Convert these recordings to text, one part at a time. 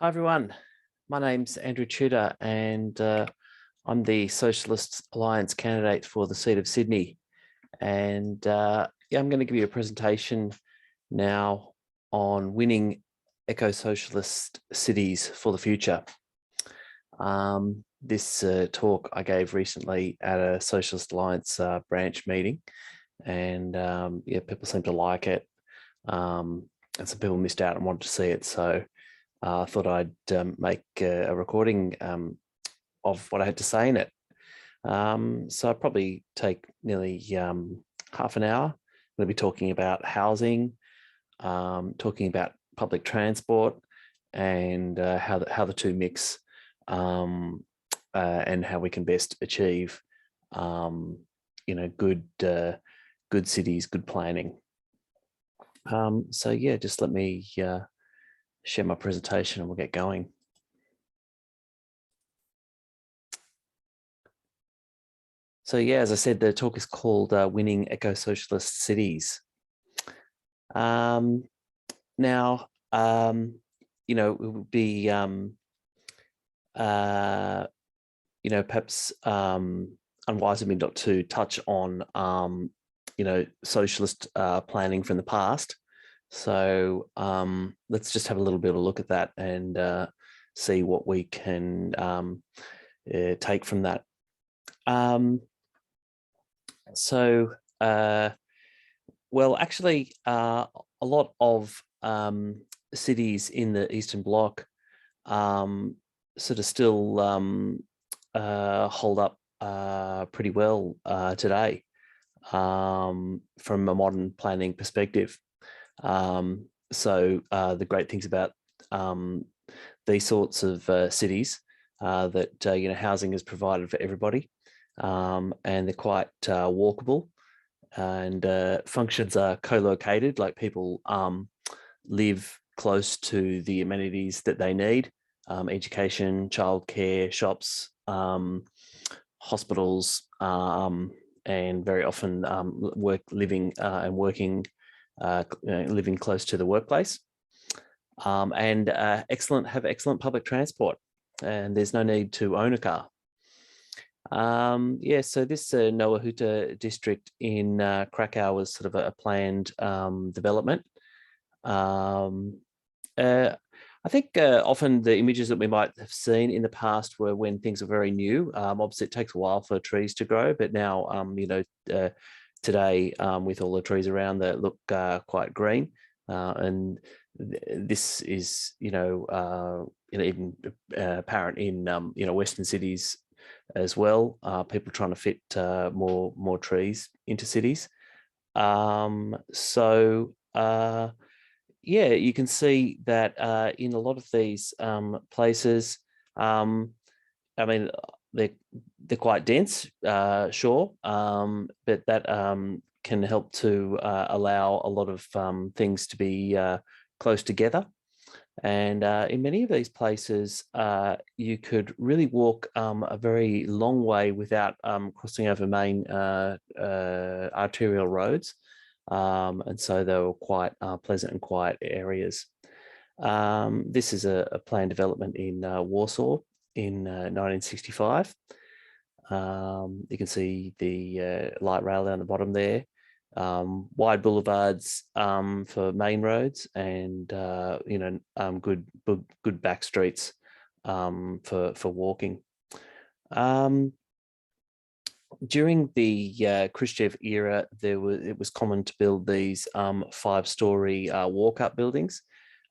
Hi everyone, my name's Andrew Chuter and I'm the Socialist Alliance candidate for the seat of Sydney. And yeah, I'm going to give you a presentation now on winning eco-socialist cities for the future. This talk I gave recently at a Socialist Alliance branch meeting, and yeah, people seem to like it. And some people missed out and wanted to see it. So I thought I'd make a recording of what I had to say in it. So I'll probably take nearly half an hour. I'm going to be talking about housing, talking about public transport, and how the two mix, and how we can best achieve, good cities, good planning. So yeah, just let me share my presentation and we'll get going. So yeah, as I said, the talk is called Winning Eco-Socialist Cities. Now, it would be, perhaps unwise of me not to touch on, socialist planning from the past. So let's just have a little bit of a look at that and see what we can take from that. Well, actually, a lot of cities in the Eastern Bloc sort of still hold up pretty well today from a modern planning perspective. The great things about these sorts of cities that housing is provided for everybody, and they're quite walkable, and functions are co-located, like people live close to the amenities that they need, education, childcare, shops, hospitals, and very often living and working, living close to the workplace, and have excellent public transport, and there's no need to own a car. Yeah, so this Noahuta district in Krakow was sort of a planned development. I think often the images that we might have seen in the past were when things were very new. Obviously, it takes a while for trees to grow, but now, today, with all the trees around, that look quite green, and this is, even apparent in Western cities as well. People trying to fit more trees into cities. Yeah, you can see that in a lot of these places, I mean, they're quite dense, sure, but that can help to allow a lot of things to be close together. And in many of these places, you could really walk a very long way without crossing over main arterial roads. And so they were quite pleasant and quiet areas. This is a planned development in Warsaw in 1965. You can see the light rail down the bottom there. Wide boulevards for main roads, and good back streets for walking. During the Khrushchev era, it was common to build these 5-story walk-up buildings.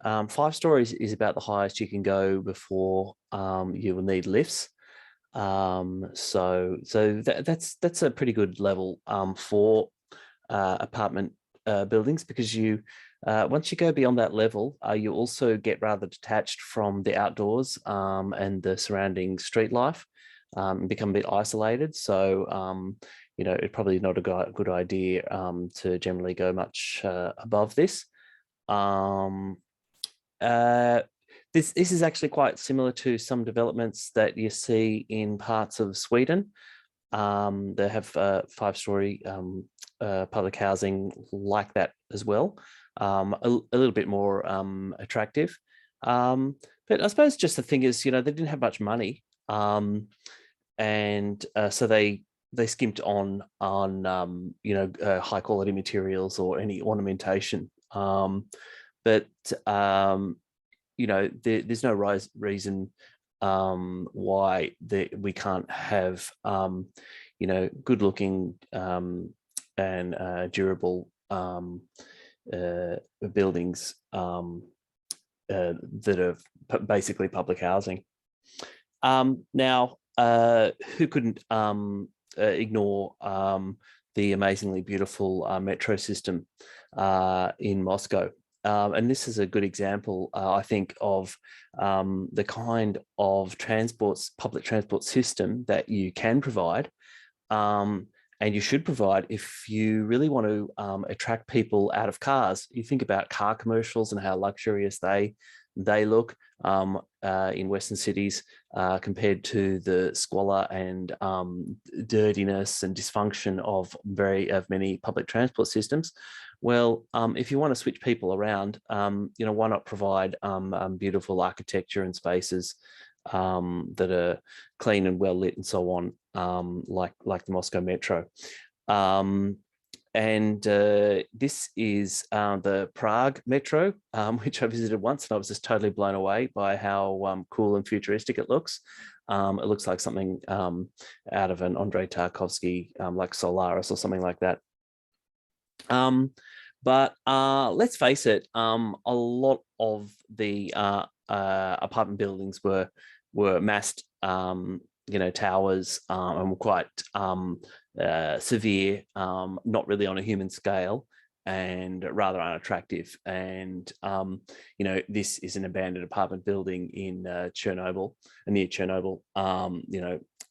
5 stories is about the highest you can go before you will need lifts. So that's a pretty good level for apartment buildings, because you once you go beyond that level, you also get rather detached from the outdoors and the surrounding street life, and become a bit isolated. So it's probably not a good idea to generally go much above this. This is actually quite similar to some developments that you see in parts of Sweden. They have 5-story public housing like that as well, a little bit more attractive. But I suppose just the thing is, they didn't have much money, and so they skimped on high quality materials or any ornamentation. But there's no reason why we can't have good looking and durable buildings that are basically public housing. Now, who couldn't ignore the amazingly beautiful metro system in Moscow? And this is a good example, I think, of the kind of public transport system that you can provide, and you should provide if you really want to attract people out of cars. You think about car commercials and how luxurious they look in Western cities compared to the squalor and dirtiness and dysfunction of many public transport systems. Well, if you want to switch people around, why not provide beautiful architecture and spaces that are clean and well lit and so on, like the Moscow Metro. And this is the Prague Metro, which I visited once, and I was just totally blown away by how cool and futuristic it looks. It looks like something out of an Andrei Tarkovsky, like Solaris or something like that. But let's face it, a lot of the apartment buildings were massed, towers, and were quite severe, not really on a human scale, and rather unattractive. And this is an abandoned apartment building in Chernobyl, near Chernobyl,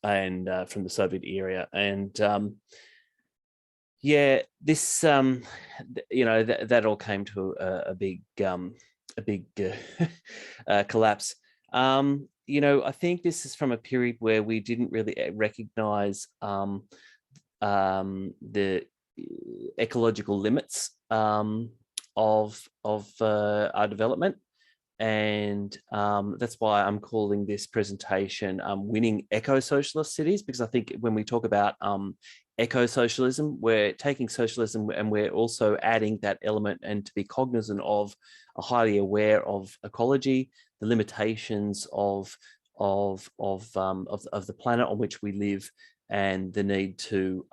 and from the Soviet era. And yeah, this that all came to a big collapse. I think this is from a period where we didn't really recognize the ecological limits of our development. And that's why I'm calling this presentation Winning Eco-Socialist Cities, because I think when we talk about eco-socialism, we're taking socialism and we're also adding that element, and to be cognizant of, highly aware of ecology, the limitations of the planet on which we live, and the need to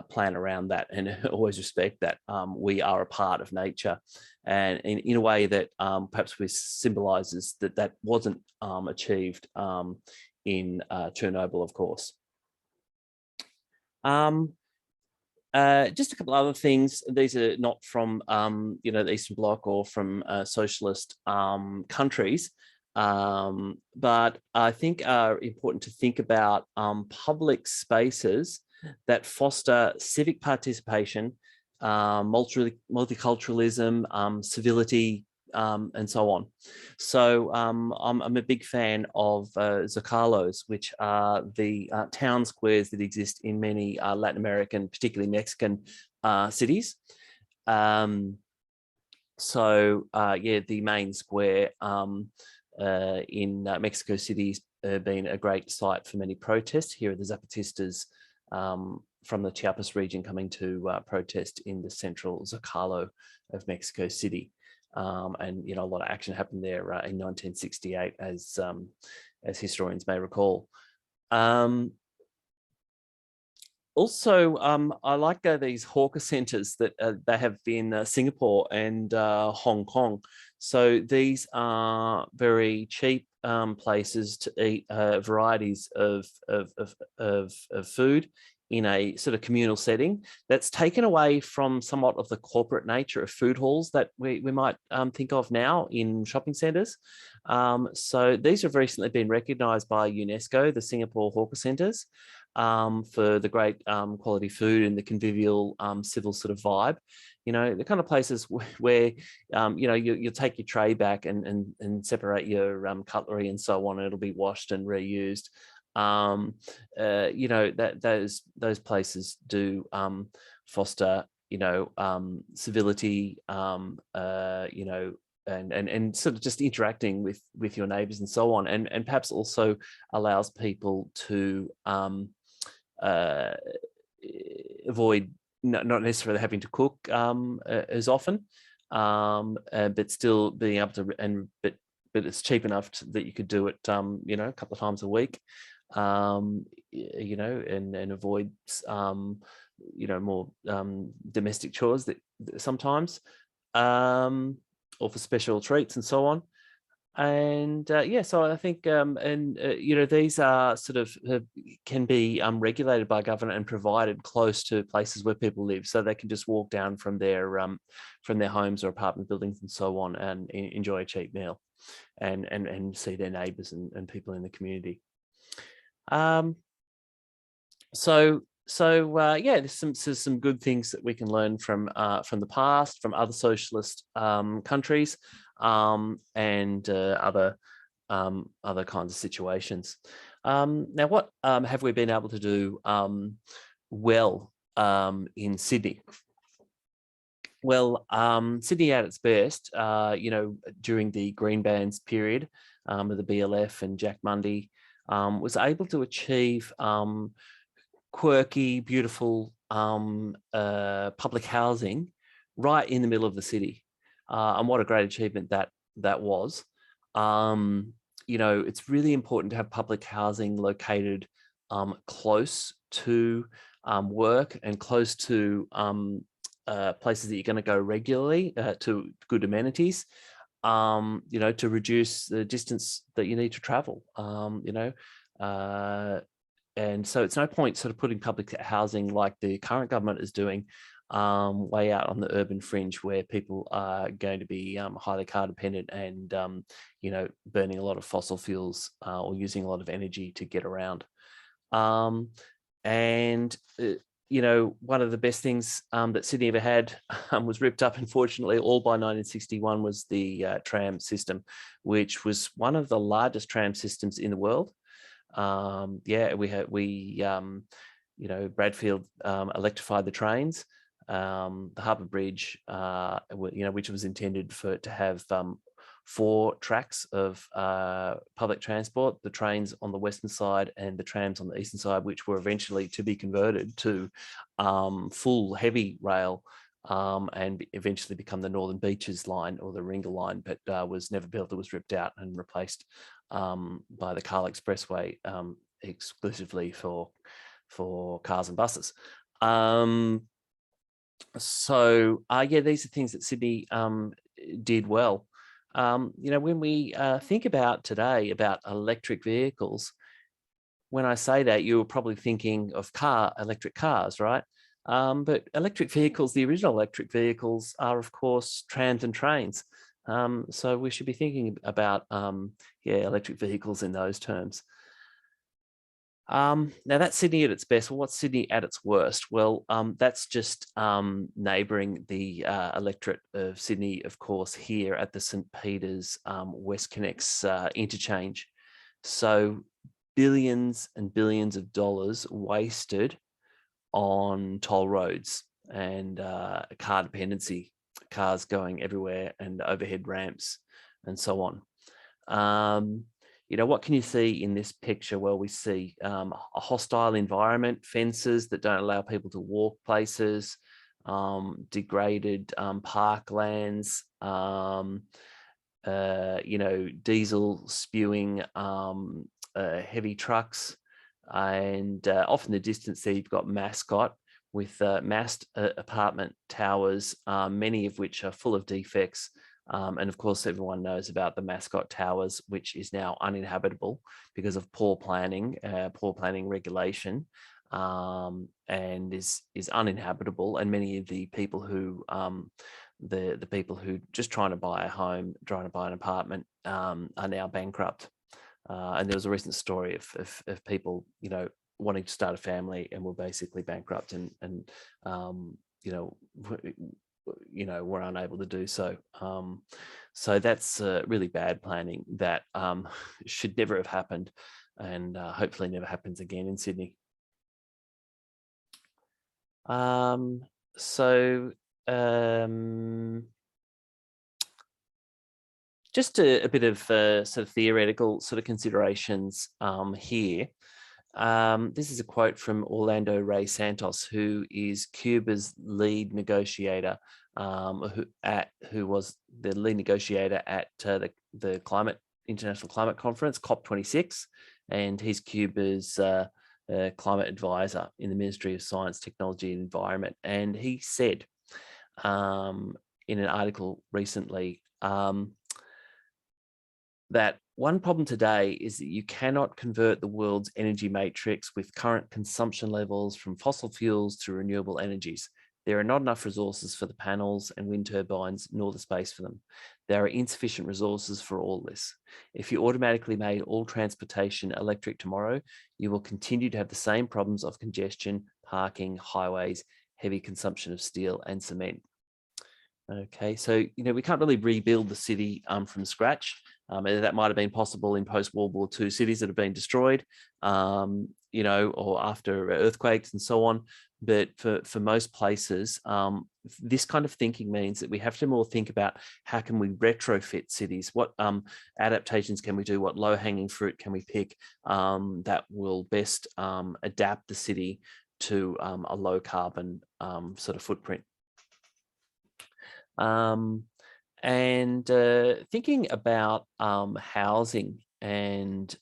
plan around that, and always respect that we are a part of nature, and in a way that perhaps symbolizes that wasn't achieved in Chernobyl, of course. Just a couple other things. These are not from the Eastern Bloc or from socialist countries, but I think are important to think about public spaces that foster civic participation, multiculturalism, civility, and so on. So I'm a big fan of Zocalos, which are the town squares that exist in many Latin American, particularly Mexican cities. So the main square in Mexico City's been a great site for many protests. Here are the Zapatistas from the Chiapas region coming to protest in the central Zocalo of Mexico City. And a lot of action happened there in 1968, as historians may recall. Also, I like these hawker centres that they have in Singapore and Hong Kong. So these are very cheap places to eat varieties of food in a sort of communal setting that's taken away from somewhat of the corporate nature of food halls that we might think of now in shopping centres. So these have recently been recognised by UNESCO, the Singapore hawker centres, for the great quality food and the convivial civil sort of vibe. The kind of places where you'll take your tray back and separate your cutlery and so on, and it'll be washed and reused. Those places do foster civility, and sort of just interacting with your neighbors and so on, and perhaps also allows people to avoid not necessarily having to cook as often, but still being able to, but it's cheap enough that you could do it, you know, a couple of times a week, you know, and avoid, you know, more domestic chores that sometimes, or for special treats and so on. And yeah, so I think, you know, these are sort of can be regulated by government and provided close to places where people live, so they can just walk down from their homes or apartment buildings and so on, and enjoy a cheap meal, and see their neighbours and people in the community. So yeah, there's some good things that we can learn from the past, from other socialist countries, and other kinds of situations. Now, what have we been able to do well in Sydney? Well, Sydney at its best, you know, during the Green Bands period, with the BLF and Jack Mundey, was able to achieve quirky, beautiful public housing right in the middle of the city. And what a great achievement that was. You know, it's really important to have public housing located close to work and close to places that you're going to go regularly, to good amenities, you know, to reduce the distance that you need to travel, you know. And so it's no point sort of putting public housing like the current government is doing way out on the urban fringe, where people are going to be highly car dependent and, you know, burning a lot of fossil fuels or using a lot of energy to get around. You know, one of the best things that Sydney ever had was ripped up, unfortunately, all by 1961, was the tram system, which was one of the largest tram systems in the world. Yeah, you know, Bradfield electrified the trains. The Harbour Bridge, you know, which was intended to have 4 tracks of public transport, the trains on the western side and the trams on the eastern side, which were eventually to be converted to full heavy rail, and eventually become the Northern Beaches line, or the Ringa line, but was never built. It was ripped out and replaced by the Carl Expressway, exclusively for cars and buses. So yeah, these are things that Sydney did well. You know, when we think about today about electric vehicles, when I say that, you're probably thinking of electric cars, right? But electric vehicles, the original electric vehicles, are of course trams and trains. So we should be thinking about yeah, electric vehicles in those terms. Now that's Sydney at its best. Well, what's Sydney at its worst? Well, that's just neighbouring the electorate of Sydney, of course, here at the St. Peter's WestConnex interchange. So billions and billions of dollars wasted on toll roads and car dependency, cars going everywhere, and overhead ramps and so on. You know, what can you see in this picture? Well, we see a hostile environment, fences that don't allow people to walk places, degraded parklands, you know, diesel spewing heavy trucks, and off in the distance there you've got Mascot with massed apartment towers, many of which are full of defects. And of course, everyone knows about the Mascot Towers, which is now uninhabitable because of poor planning regulation, and is uninhabitable. And many of the people who the people who just trying to buy a home, trying to buy an apartment, are now bankrupt. And there was a recent story of people, you know, wanting to start a family and were basically bankrupt, and you know, were unable to do so. So that's really bad planning that should never have happened, and hopefully never happens again in Sydney. So just a bit of sort of theoretical sort of considerations here. This is a quote from Orlando Ray Santos, who is Cuba's lead negotiator, who was the lead negotiator at the International Climate Conference, COP26, and he's Cuba's climate advisor in the Ministry of Science, Technology and Environment. And he said in an article recently that one problem today is that you cannot convert the world's energy matrix with current consumption levels from fossil fuels to renewable energies. There are not enough resources for the panels and wind turbines, nor the space for them. There are insufficient resources for all this. If you automatically made all transportation electric tomorrow, you will continue to have the same problems of congestion, parking, highways, heavy consumption of steel and cement. Okay, so, we can't really rebuild the city from scratch. That might have been possible in post-World War II cities that have been destroyed, or after earthquakes and so on. But for most places, this kind of thinking means that we have to more think about how can we retrofit cities? What adaptations can we do? What low-hanging fruit can we pick that will best adapt the city to a low-carbon sort of footprint? And thinking about housing and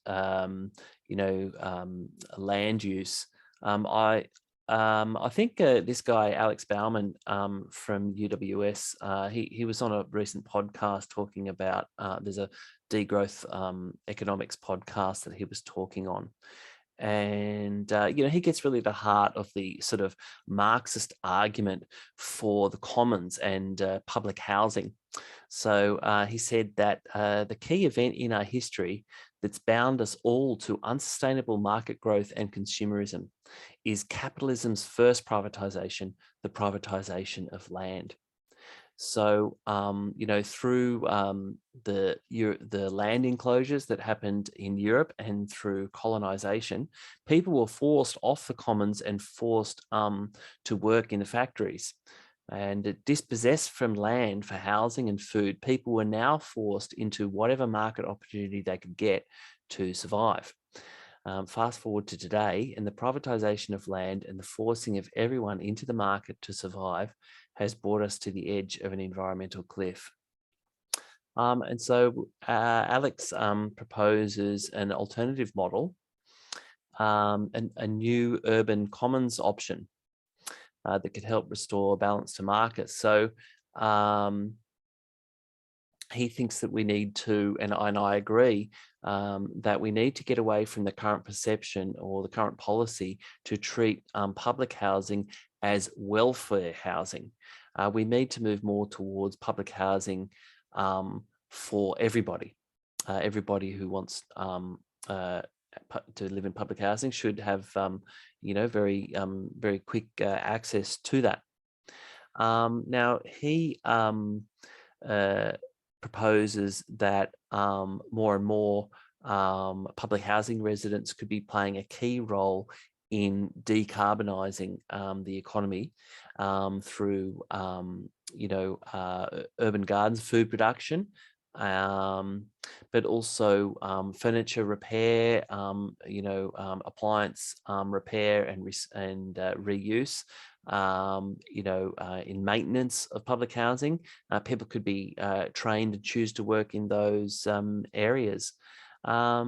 land use, I think this guy Alex Bauman from UWS, he was on a recent podcast talking about there's a degrowth economics podcast that he was talking on. And, he gets really at the heart of the sort of Marxist argument for the commons and public housing. So he said that the key event in our history that's bound us all to unsustainable market growth and consumerism is capitalism's first privatization, the privatization of land. So, through the land enclosures that happened in Europe and through colonization, people were forced off the commons and forced to work in the factories. And dispossessed from land for housing and food, people were now forced into whatever market opportunity they could get to survive. Fast forward to today, and the privatization of land and the forcing of everyone into the market to survive has brought us to the edge of an environmental cliff. And so Alex proposes an alternative model, a new urban commons option that could help restore balance to markets. So he thinks that we need to, and I agree, that we need to get away from the current perception or the current policy to treat public housing as welfare housing. We need to move more towards public housing for everybody. Everybody who wants to live in public housing should have, very quick access to that. Now, he proposes that more and more public housing residents could be playing a key role in decarbonising the economy through, urban gardens, food production, but also furniture repair, appliance repair and reuse. In maintenance of public housing, people could be trained and choose to work in those areas. I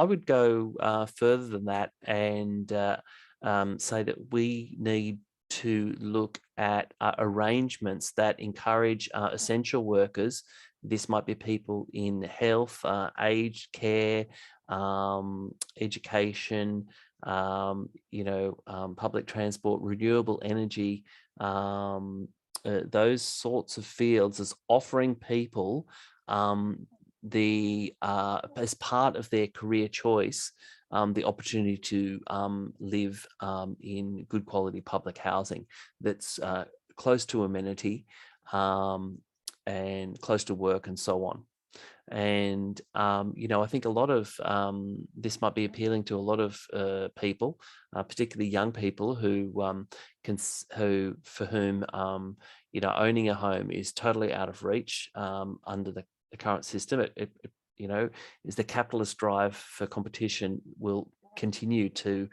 would go further than that and say that we need to look at arrangements that encourage essential workers. This might be people in health, aged care, education, public transport, renewable energy, those sorts of fields, as offering people as part of their career choice, the opportunity to live in good quality public housing that's close to amenity and close to work and so on. And, I think a lot of this might be appealing to a lot of people, particularly young people for whom, owning a home is totally out of reach under the current system. Is the capitalist drive for competition will continue to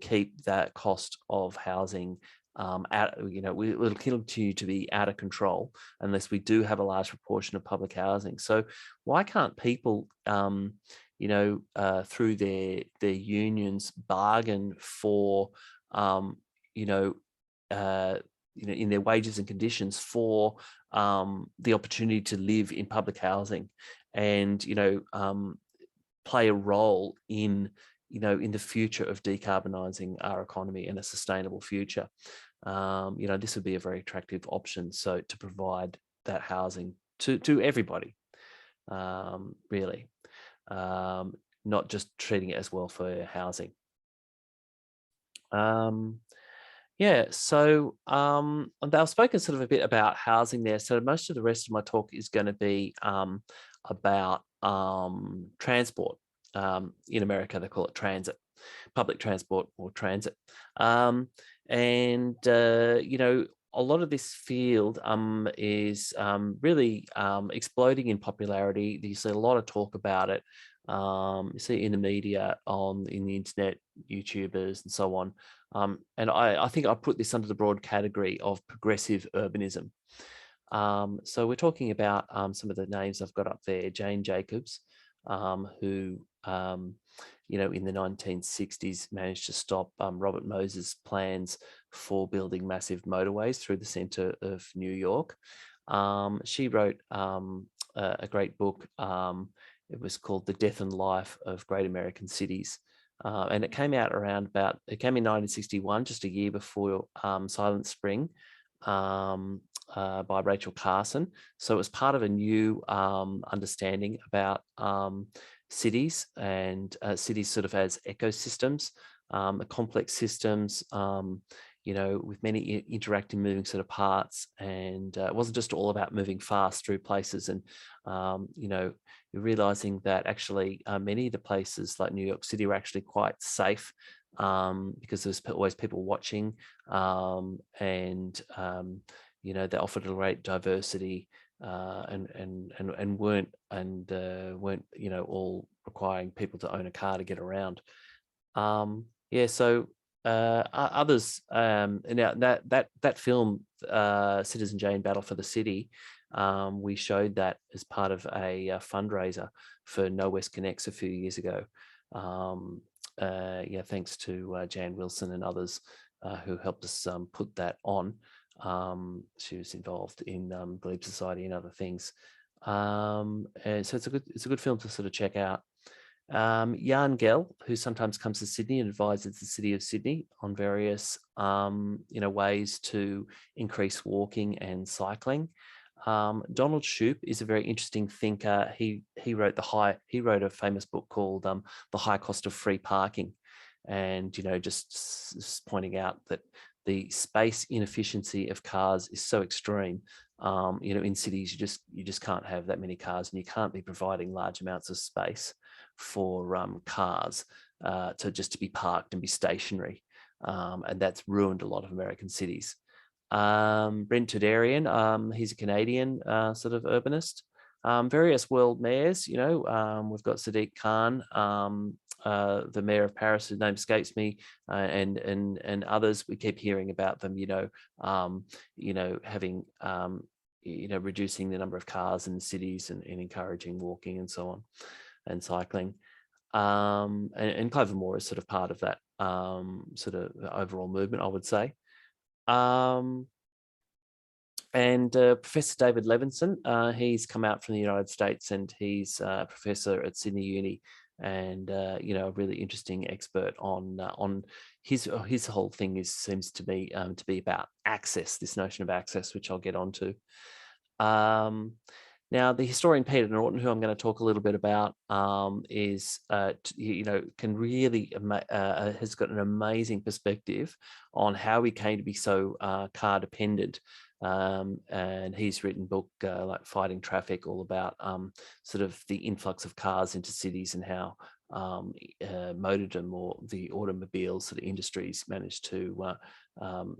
keep that cost of housing will continue to be out of control unless we do have a large proportion of public housing. So why can't people, through their unions bargain for, in their wages and conditions for the opportunity to live in public housing and, play a role in the future of decarbonising our economy and a sustainable future? This would be a very attractive option. So to provide that housing to everybody, really, not just treating it as welfare housing. So I've spoken sort of a bit about housing there. So most of the rest of my talk is going to be about transport. In America, they call it transit, public transport or transit. A lot of this field is really exploding in popularity. You see a lot of talk about it. You see in the media, in the internet, YouTubers and so on. And I think I put this under the broad category of progressive urbanism. So we're talking about some of the names I've got up there. Jane Jacobs, who in the 1960s managed to stop Robert Moses' plans for building massive motorways through the centre of New York. She wrote a great book. It was called The Death and Life of Great American Cities. And it came out it came in 1961, just a year before Silent Spring, by Rachel Carson. So it was part of a new understanding about cities and cities sort of as ecosystems, complex systems, with many interacting, moving sort of parts. And it wasn't just all about moving fast through places. And, you're realizing that actually many of the places like New York City were actually quite safe because there's always people watching, and they offered a great diversity. And weren't all requiring people to own a car to get around. So others, now that film, Citizen Jane Battle for the City, we showed that as part of a fundraiser for No West Connects a few years ago. Thanks to Jan Wilson and others who helped us put that on. She was involved in Glebe Society and other things. And so it's a good film to sort of check out. Jan Gell, who sometimes comes to Sydney and advises the City of Sydney on various ways to increase walking and cycling. Donald Shoup is a very interesting thinker. He wrote a famous book called The High Cost of Free Parking, and just pointing out that the space inefficiency of cars is so extreme. In cities, you just can't have that many cars, and you can't be providing large amounts of space for cars to be parked and be stationary, and that's ruined a lot of American cities. Brent Tudorian, he's a Canadian sort of urbanist. Various world mayors, we've got Sadiq Khan, the mayor of Paris, whose name escapes me, and others. We keep hearing about them, having, reducing the number of cars in the cities and encouraging walking and so on, and cycling. And Clover Moore is sort of part of that sort of overall movement, I would say. Professor David Levinson, he's come out from the United States, and he's a professor at Sydney Uni, and a really interesting expert on his whole thing seems to be about access, this notion of access, which I'll get onto. Now, the historian Peter Norton, who I'm going to talk a little bit about, is, can really, has got an amazing perspective on how we came to be so car dependent. And he's written a book like Fighting Traffic, all about sort of the influx of cars into cities and how motordom, or the automobile sort of industries, managed to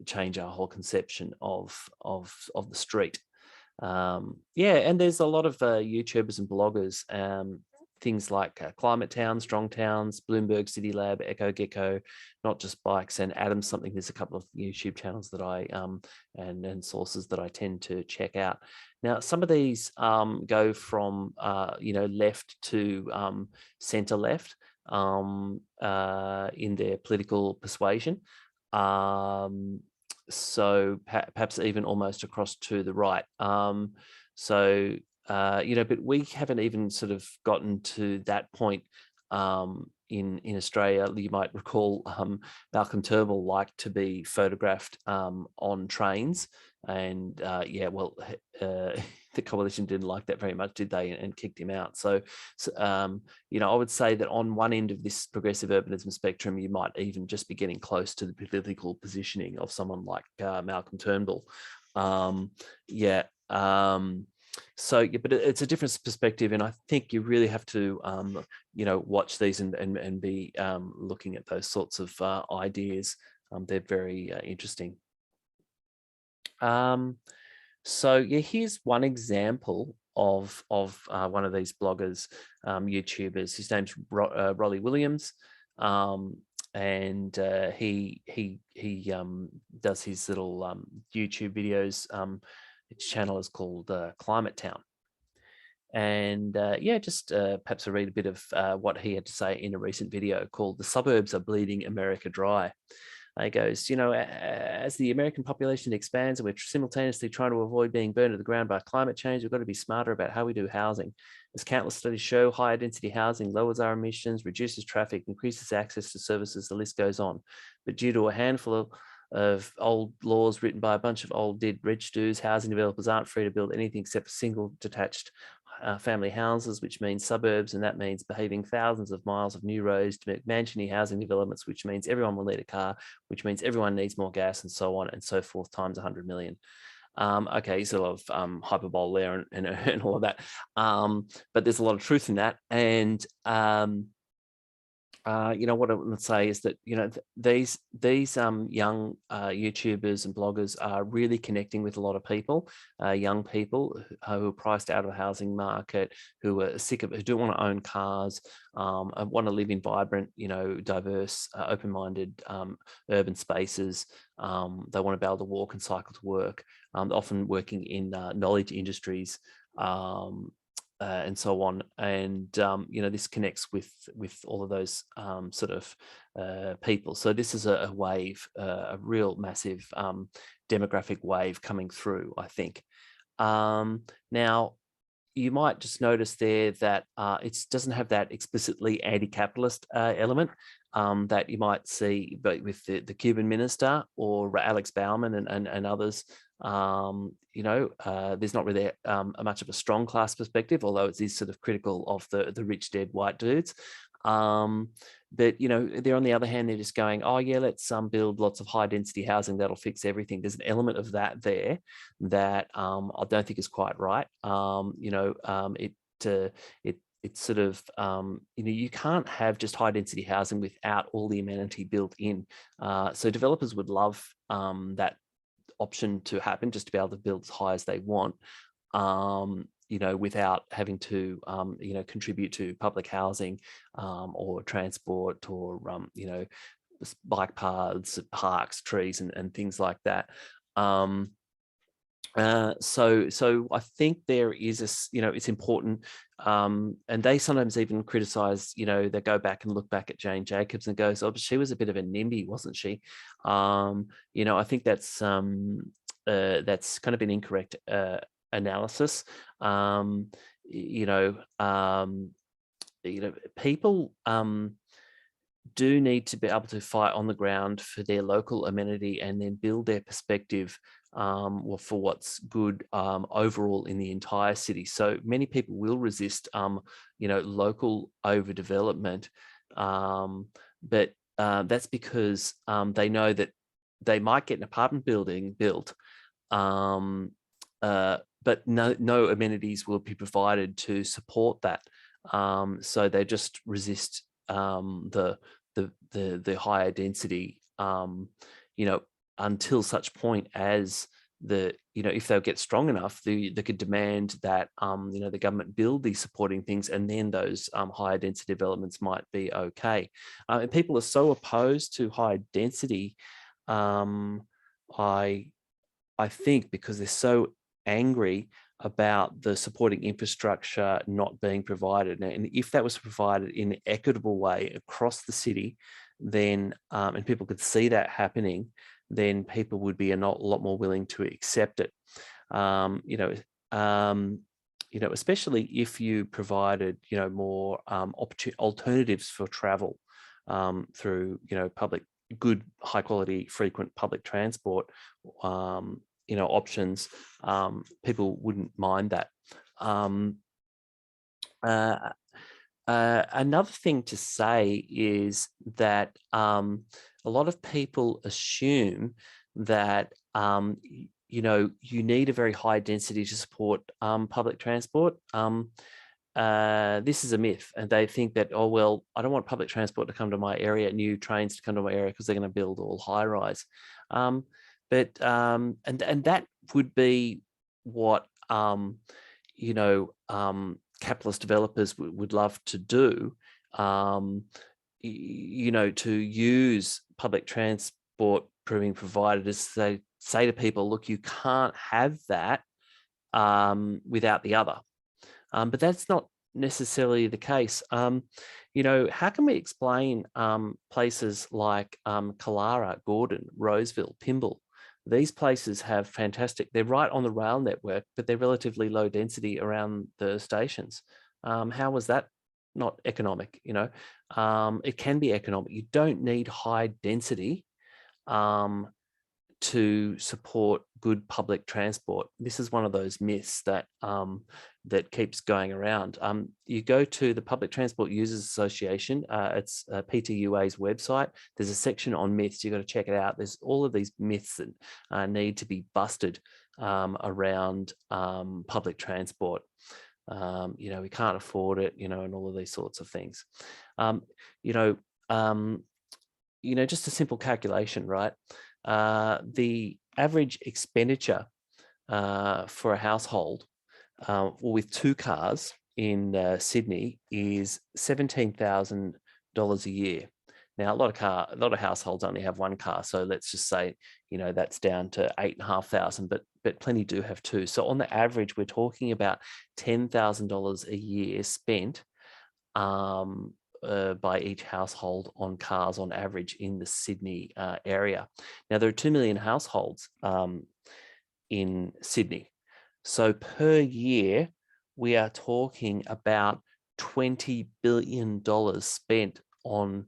change our whole conception of the street. And there's a lot of YouTubers and bloggers, things like Climate Town, Strong Towns, Bloomberg City Lab, Echo Gecko, Not Just Bikes, and Adam Something. There's a couple of YouTube channels that I and sources that I tend to check out. Now, some of these go from left to centre left in their political persuasion. So perhaps even almost across to the right. But we haven't even sort of gotten to that point in Australia. You might recall Malcolm Turnbull liked to be photographed on trains, and the coalition didn't like that very much, did they? And kicked him out. So I would say that on one end of this progressive urbanism spectrum, you might even just be getting close to the political positioning of someone like Malcolm Turnbull. But it's a different perspective, and I think you really have to, watch these and be looking at those sorts of ideas. They're very interesting. Here's one example of one of these bloggers, YouTubers. His name's Rolly Williams, and he does his little YouTube videos. His channel is called Climate Town. And perhaps I'll read a bit of what he had to say in a recent video called "The Suburbs Are Bleeding America Dry." He goes, as the American population expands and we're simultaneously trying to avoid being burned to the ground by climate change, we've got to be smarter about how we do housing. As countless studies show, higher density housing lowers our emissions, reduces traffic, increases access to services, the list goes on. But due to a handful of old laws written by a bunch of old dead rich dudes, housing developers aren't free to build anything except single detached family houses, which means suburbs, and that means behaving thousands of miles of new roads to make mansiony housing developments, which means everyone will need a car, which means everyone needs more gas, and so on and so forth, times 100 million. Okay, there's a lot of hyperbole there and all of that, but there's a lot of truth in that. And what I would say is that these young YouTubers and bloggers are really connecting with a lot of people, young people who are priced out of the housing market, who are sick of, who don't want to own cars, want to live in vibrant, diverse, open-minded urban spaces. They want to be able to walk and cycle to work. Often working in knowledge industries. And so on, and this connects with all of those sort of people. So this is a wave, a real massive demographic wave coming through, I think. Now, you might just notice there that it doesn't have that explicitly anti-capitalist element that you might see, but with the Cuban minister or Alex Bauman and others. There's not really much of a strong class perspective, although it is sort of critical of the rich dead white dudes. But they're, on the other hand, they're just going, oh yeah, let's build lots of high density housing that'll fix everything. There's an element of that there that I don't think is quite right. It's sort of, you can't have just high density housing without all the amenity built in. So developers would love that option to happen, just to be able to build as high as they want, without having to, contribute to public housing or transport or, bike paths, parks, trees, and things like that. So I think there is it's important, and they sometimes even criticize, they go back and look back at Jane Jacobs and goes, oh, but she was a bit of a NIMBY, wasn't she? I think that's kind of an incorrect analysis. People do need to be able to fight on the ground for their local amenity and then build their perspective or for what's good overall in the entire city. So many people will resist, local overdevelopment, but that's because they know that they might get an apartment building built, but no amenities will be provided to support that. So they just resist the higher density, until such point as if they'll get strong enough, they could demand that the government build these supporting things, and then those higher density developments might be okay. And people are so opposed to high density, I think, because they're so angry about the supporting infrastructure not being provided. And if that was provided in an equitable way across the city, then and people could see that happening, then people would be a lot more willing to accept it. Especially if you provided more alternatives for travel through good, high quality, frequent public transport options. People wouldn't mind that. Another thing to say is that a lot of people assume that you need a very high density to support public transport. This is a myth, and they think that, oh well, I don't want public transport to come to my area, new trains to come to my area, because they're going to build all high rise. But that would be what capitalist developers would love to do. To use public transport being provided as they say to people, look, you can't have that without the other. But that's not necessarily the case. How can we explain places like Killara, Gordon, Roseville, Pymble? These places have fantastic, they're right on the rail network, but they're relatively low density around the stations. How was that not economic? It can be economic. You don't need high density to support good public transport. This is one of those myths that that keeps going around. You go to the Public Transport Users Association, it's PTUA's website. There's a section on myths. You've got to check it out. There's all of these myths that need to be busted around public transport. We can't afford it, and all of these sorts of things. Just a simple calculation, right? The average expenditure for a household with 2 cars in Sydney is $17,000 a year. Now, a lot of households only have 1 car, so let's just say that's down to $8,500, but plenty do have 2. So on the average, we're talking about $10,000 a year spent by each household on cars on average in the Sydney area. Now, there are 2 million households in Sydney. So per year, we are talking about $20 billion spent on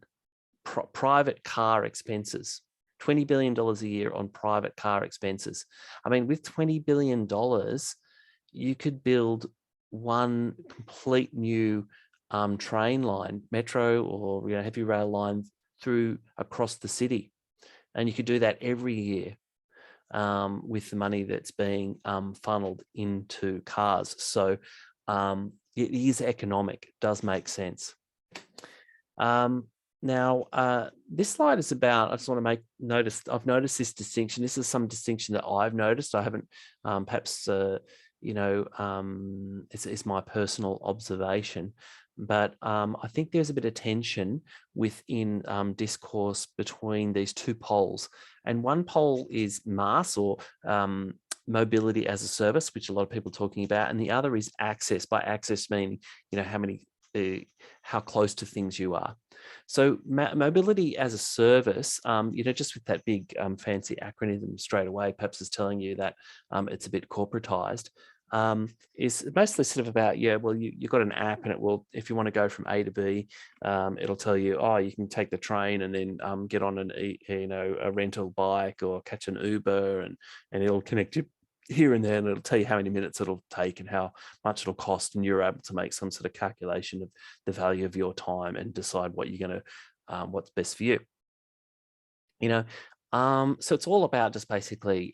private car expenses. $20 billion a year on private car expenses. I mean, with $20 billion, you could build one complete new train line, metro or heavy rail line through across the city, and you could do that every year with the money that's being funneled into cars. So it is economic, it does make sense. Now, this slide is about, I just want to I've noticed this distinction. This is some distinction that I've noticed. I haven't perhaps, it's my personal observation. But I think there's a bit of tension within discourse between these 2 poles. And one pole is mass, or mobility as a service, which a lot of people are talking about. And the other is access. By access, meaning, how close to things you are. So mobility as a service, just with that big fancy acronym straight away, perhaps is telling you that it's a bit corporatized. is mostly sort of about, yeah, well, you've got an app and it will, if you want to go from A to B, it'll tell you, oh, you can take the train and then get on a rental bike or catch an Uber, and it'll connect you here and there, and it'll tell you how many minutes it'll take and how much it'll cost, and you're able to make some sort of calculation of the value of your time and decide what you're going to, what's best for you. So it's all about just basically,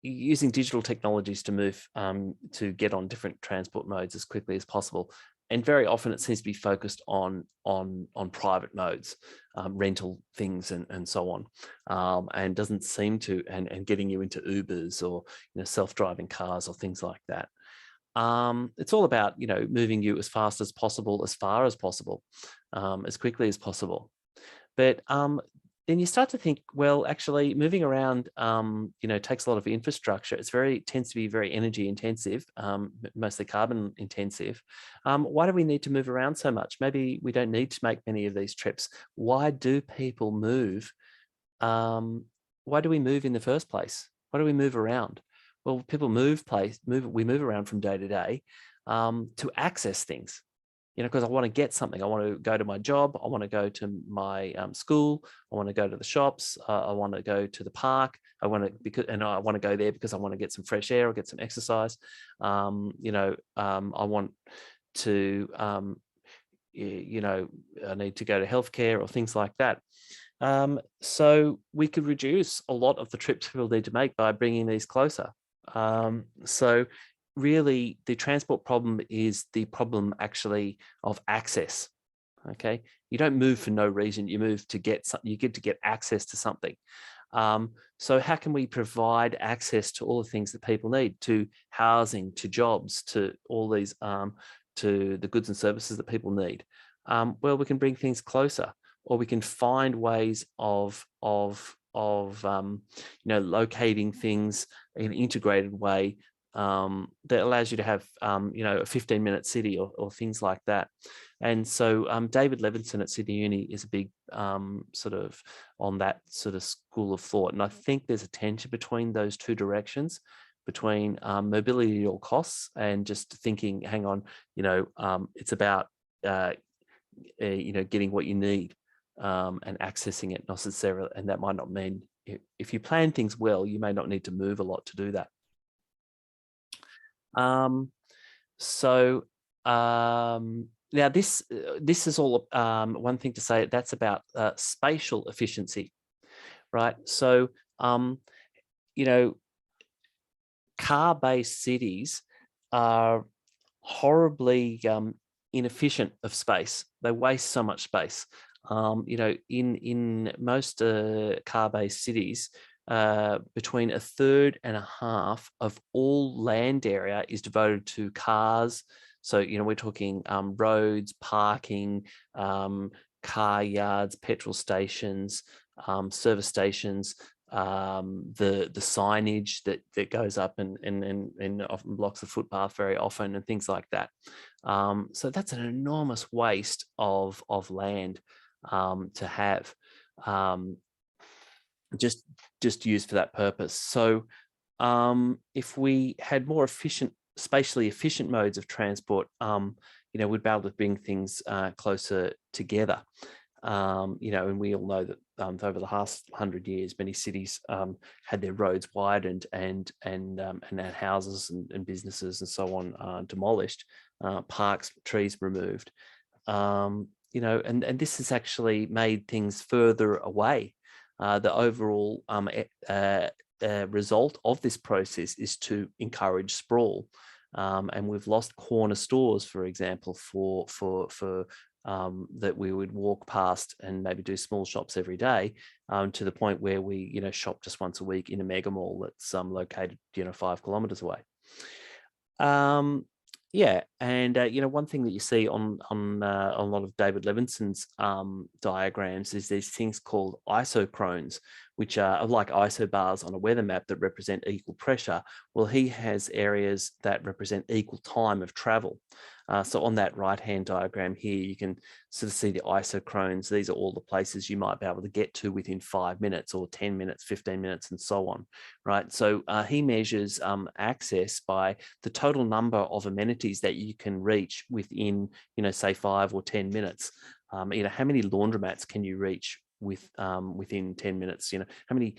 using digital technologies to move, to get on different transport modes as quickly as possible. And very often it seems to be focused on private modes, rental things and so on, and doesn't seem to, and getting you into Ubers or self-driving cars or things like that. It's all about moving you as fast as possible, as far as possible, as quickly as possible. But then you start to think, well, actually moving around, takes a lot of infrastructure. Tends to be very energy intensive, mostly carbon intensive. Why do we need to move around so much? Maybe we don't need to make many of these trips. Why do people move? Why do we move in the first place? Why do we move around? Well, people we move around from day to day to access things. Because I want to get something. I want to go to my job. I want to go to my school. I want to go to the shops. I want to go to the park. I want to go there because I want to get some fresh air or get some exercise. I want to, I need to go to healthcare or things like that. So we could reduce a lot of the trips people need to make by bringing these closer. So really, the transport problem is the problem actually of access. Okay, you don't move for no reason. You move to get something. You get to get access to something. So how can we provide access to all the things that people need, to housing, to jobs, to all these, to the goods and services that people need? Well, we can bring things closer, or we can find ways of locating things in an integrated way that allows you to have, a 15-minute city or things like that. And so David Levinson at Sydney Uni is a big sort of on that sort of school of thought. And I think there's a tension between those two directions, between mobility at all costs and just thinking, hang on, it's about, getting what you need and accessing it necessarily. And that might not mean, if you plan things well, you may not need to move a lot to do that. Now this is all one thing to say. That's about spatial efficiency, right? So car-based cities are horribly inefficient of space. They waste so much space. In most car-based cities, between a third and a half of all land area is devoted to cars. So, we're talking roads, parking, car yards, petrol stations, service stations, the signage that goes up and often blocks the footpath very often, and things like that. So that's an enormous waste of land to have. Just used for that purpose. So if we had more spatially efficient modes of transport, we'd be able to bring things closer together. And we all know that over the last 100 years, many cities had their roads widened and had houses and businesses and so on demolished, parks, trees removed. And this has actually made things further away. The overall result of this process is to encourage sprawl, and we've lost corner stores, for example, for that we would walk past and maybe do small shops every day, to the point where we shop just once a week in a mega mall that's located 5 kilometers away. Yeah, and one thing that you see on a lot of David Levinson's diagrams is these things called isochrones, which are like isobars on a weather map that represent equal pressure. Well, he has areas that represent equal time of travel. So on that right-hand diagram here, you can sort of see the isochrones. These are all the places you might be able to get to within 5 minutes or 10 minutes, 15 minutes, and so on, right? So he measures access by the total number of amenities that you can reach within, say 5 or 10 minutes. How many laundromats can you reach within 10 minutes? How many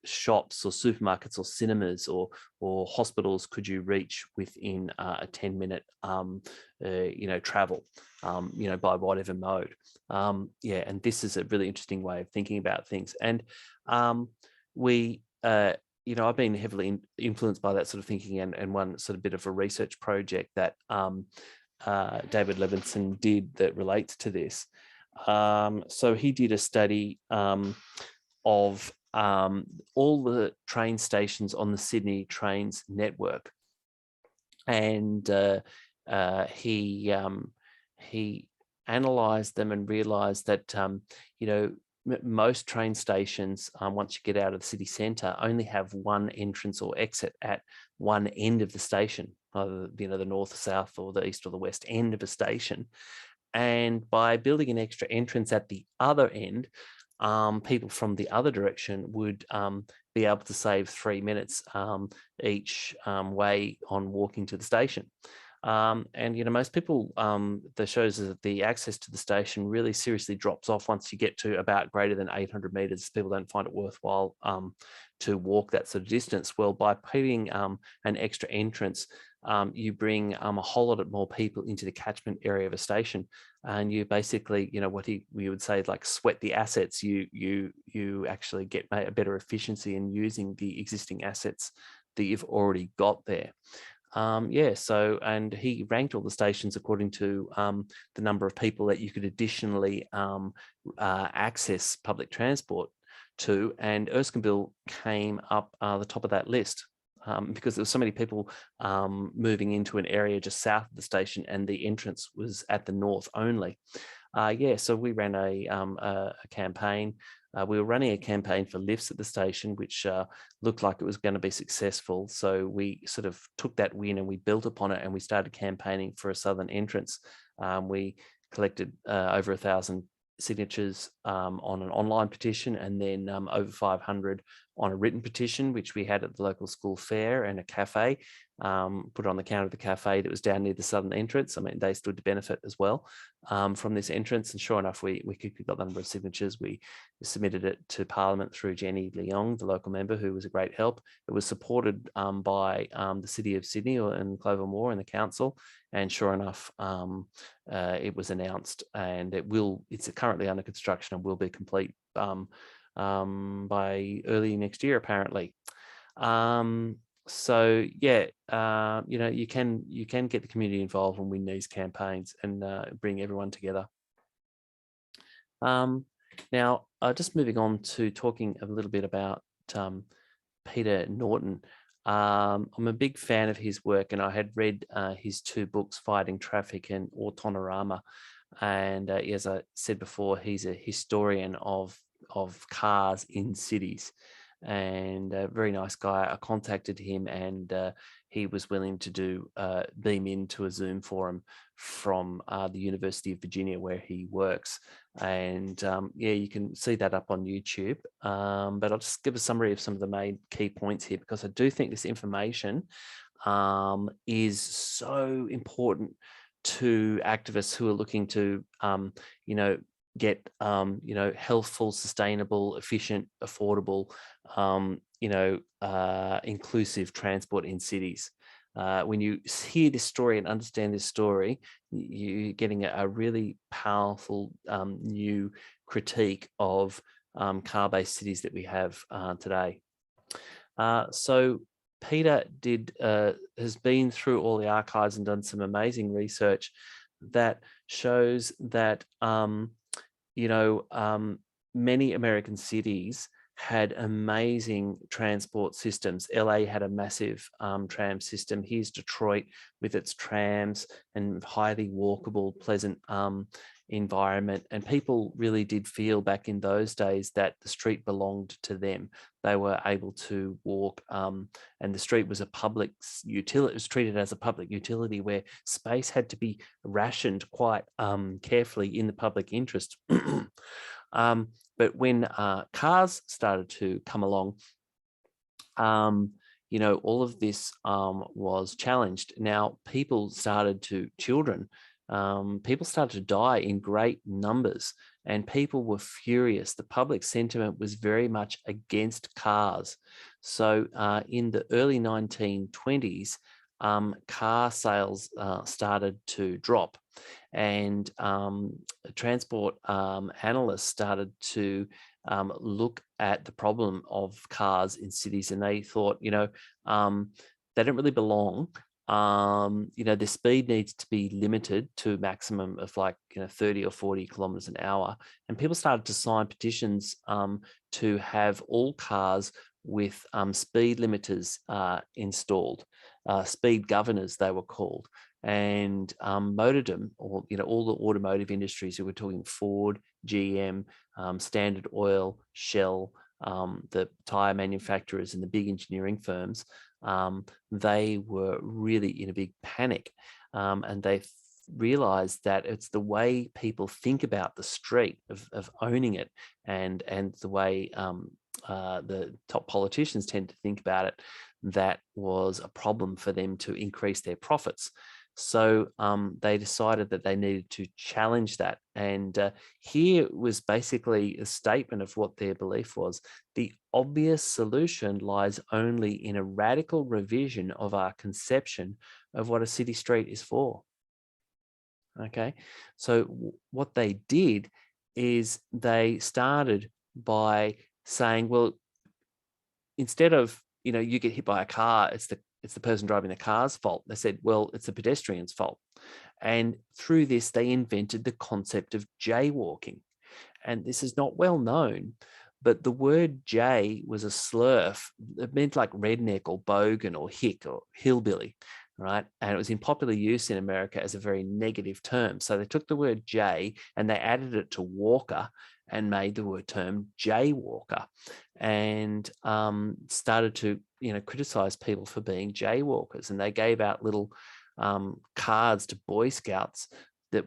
shops or supermarkets or cinemas or hospitals could you reach within a 10-minute travel, by whatever mode. And this is a really interesting way of thinking about things. And I've been heavily influenced by that sort of thinking, and one sort of bit of a research project that David Levinson did that relates to this. So he did a study of all the train stations on the Sydney Trains network, and he analysed them and realised that most train stations, once you get out of the city centre, only have one entrance or exit at one end of the station, either the north, south, or the east or the west end of a station. And by building an extra entrance at the other end, people from the other direction would be able to save 3 minutes each way on walking to the station. Most people, that shows that the access to the station really seriously drops off once you get to about greater than 800 meters. People don't find it worthwhile to walk that sort of distance. Well, by putting an extra entrance, you bring a whole lot more people into the catchment area of a station, and you basically, what we would say, like, sweat the assets. You actually get a better efficiency in using the existing assets that you've already got there. And he ranked all the stations according to the number of people that you could additionally access public transport to, and Erskineville came up the top of that list. Because there were so many people moving into an area just south of the station, and the entrance was at the north only. So we ran a campaign. We were running a campaign for lifts at the station, which looked like it was going to be successful. So we sort of took that win and we built upon it, and we started campaigning for a southern entrance. We collected over 1,000 signatures on an online petition, and then over 500 on a written petition, which we had at the local school fair and a cafe, put on the counter of the cafe that was down near the southern entrance. I mean, they stood to benefit as well from this entrance. And sure enough, we quickly got the number of signatures. We submitted it to Parliament through Jenny Leong, the local member, who was a great help. It was supported by the City of Sydney and Clover Moore and the council. And sure enough, it was announced, and it's currently under construction and will be complete by early next year, apparently. You can get the community involved and win these campaigns and bring everyone together. Now, just moving on to talking a little bit about Peter Norton. I'm a big fan of his work, and I had read his 2 books, Fighting Traffic and Autonorama. And as I said before, he's a historian of cars in cities, and a very nice guy. I contacted him, and he was willing to beam into a Zoom forum from the University of Virginia, where he works. And you can see that up on YouTube. But I'll just give a summary of some of the main key points here, because I do think this information is so important to activists who are looking to, get, healthful, sustainable, efficient, affordable, inclusive transport in cities. When you hear this story and understand this story, you're getting a really powerful new critique of car-based cities that we have today. So Peter has been through all the archives and done some amazing research that shows that many American cities had amazing transport systems. LA had a massive tram system. Here's Detroit with its trams and highly walkable, pleasant, environment, and people really did feel back in those days that the street belonged to them. They were able to walk, and the street was a public utility. It was treated as a public utility where space had to be rationed quite carefully in the public interest. But when cars started to come along, all of this was challenged. Now, people started to die in great numbers, and people were furious. The public sentiment was very much against cars. So in the early 1920s, car sales started to drop, and transport analysts started to look at the problem of cars in cities, and they thought, they don't really belong. The speed needs to be limited to a maximum of 30 or 40 kilometers an hour. And people started to sign petitions to have all cars with speed limiters installed, speed governors they were called, and motordom, or all the automotive industries, who were talking Ford, GM, Standard Oil, Shell, the tire manufacturers and the big engineering firms, they were really in a big panic, and they realized that it's the way people think about the street, of owning it, and the way the top politicians tend to think about it, that was a problem for them to increase their profits. So they decided that they needed to challenge that. And here was basically a statement of what their belief was. The obvious solution lies only in a radical revision of our conception of what a city street is for. Okay, so what they did is they started by saying, well, instead of, you get hit by a car, it's the person driving the car's fault. They said, well, it's the pedestrian's fault. And through this, they invented the concept of jaywalking. And this is not well known, but the word jay was a slur. It meant like redneck or bogan or hick or hillbilly, right? And it was in popular use in America as a very negative term. So they took the word jay and they added it to walker and made the word term jaywalker, and started to criticize people for being jaywalkers. And they gave out little cards to Boy Scouts that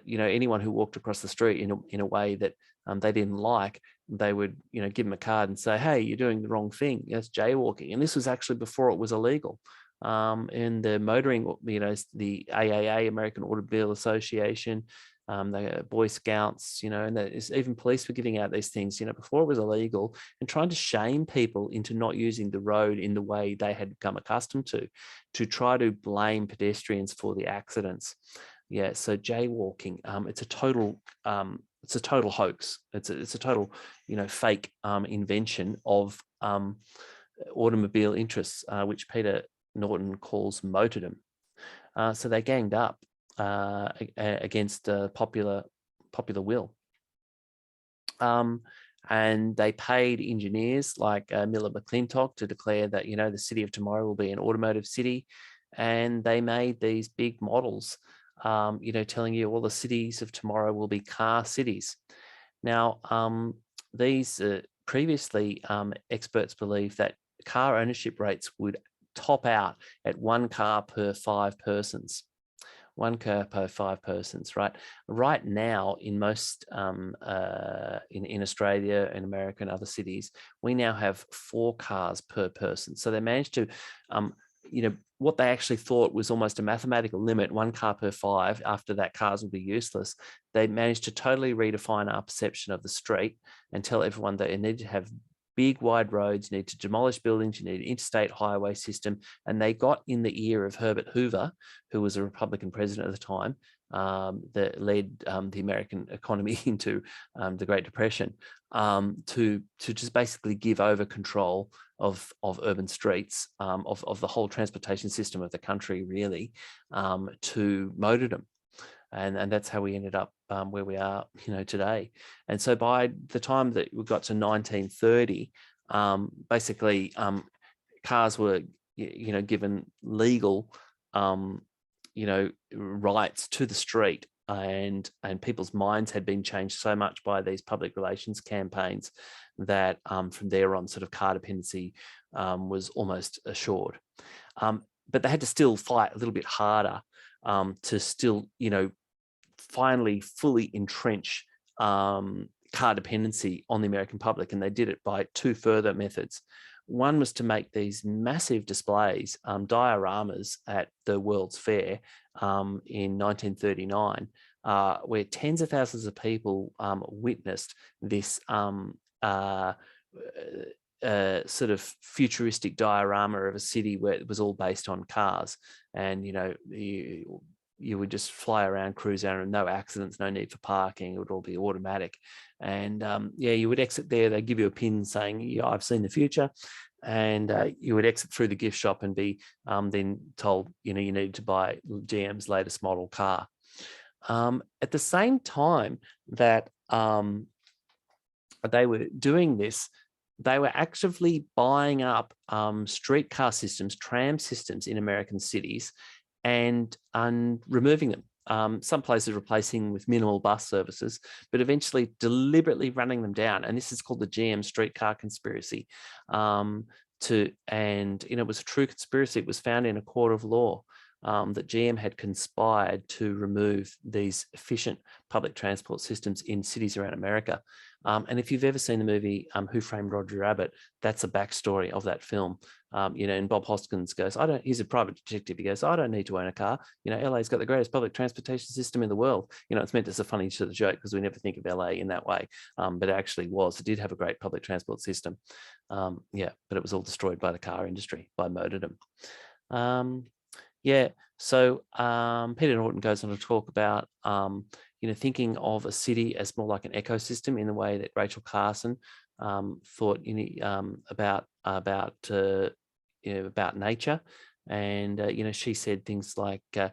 anyone who walked across the street in a way that they didn't like, they would give them a card and say, hey, you're doing the wrong thing. That's jaywalking. And this was actually before it was illegal. In the motoring, the AAA, American Automobile Association, the Boy Scouts, and even police were giving out these things, before it was illegal, and trying to shame people into not using the road in the way they had become accustomed to try to blame pedestrians for the accidents. Yeah, so jaywalking, it's a total hoax. It's a total, fake invention of automobile interests, which Peter Norton calls motordom. So they ganged up against popular will, and they paid engineers like Miller McClintock to declare that the city of tomorrow will be an automotive city, and they made these big models, telling you all the cities of tomorrow will be car cities. Now, these previously experts believe that car ownership rates would top out at 1 car per 5 persons. 1 car per 5 persons, right? Right now, in most, in Australia, in America and other cities, we now have 4 cars per person. So they managed to, what they actually thought was almost a mathematical limit, 1 car per 5, after that cars will be useless. They managed to totally redefine our perception of the street and tell everyone that it needed to have big, wide roads, you need to demolish buildings, you need an interstate highway system. And they got in the ear of Herbert Hoover, who was a Republican president at the time, that led the American economy into the Great Depression, to just basically give over control of urban streets, of the whole transportation system of the country, really, to motordom. And that's how we ended up where we are, today. And so by the time that we got to 1930, basically cars were, given legal, rights to the street. and people's minds had been changed so much by these public relations campaigns that from there on, sort of car dependency was almost assured. But they had to still fight a little bit harder to still, finally fully entrench car dependency on the American public. And they did it by two further methods. One was to make these massive displays, dioramas at the World's Fair in 1939, where tens of thousands of people witnessed this sort of futuristic diorama of a city where it was all based on cars. And, you would just fly around, cruise around, no accidents, no need for parking. It would all be automatic. And you would exit there. They'd give you a pin saying, yeah, I've seen the future. And you would exit through the gift shop and be then told, you needed to buy GM's latest model car. At the same time that they were doing this, they were actively buying up streetcar systems, tram systems in American cities and removing them. Some places replacing with minimal bus services, but eventually deliberately running them down. And this is called the GM streetcar conspiracy. And it was a true conspiracy. It was found in a court of law that GM had conspired to remove these efficient public transport systems in cities around America. And if you've ever seen the movie Who Framed Roger Rabbit, that's a backstory of that film. And Bob Hoskins goes, he's a private detective. He goes, I don't need to own a car. LA's got the greatest public transportation system in the world. It's meant as a funny sort of joke because we never think of LA in that way. But it actually was. It did have a great public transport system. But it was all destroyed by the car industry, by motordom. So Peter Norton goes on to talk about, thinking of a city as more like an ecosystem in the way that Rachel Carson thought about nature. And, she said things like, the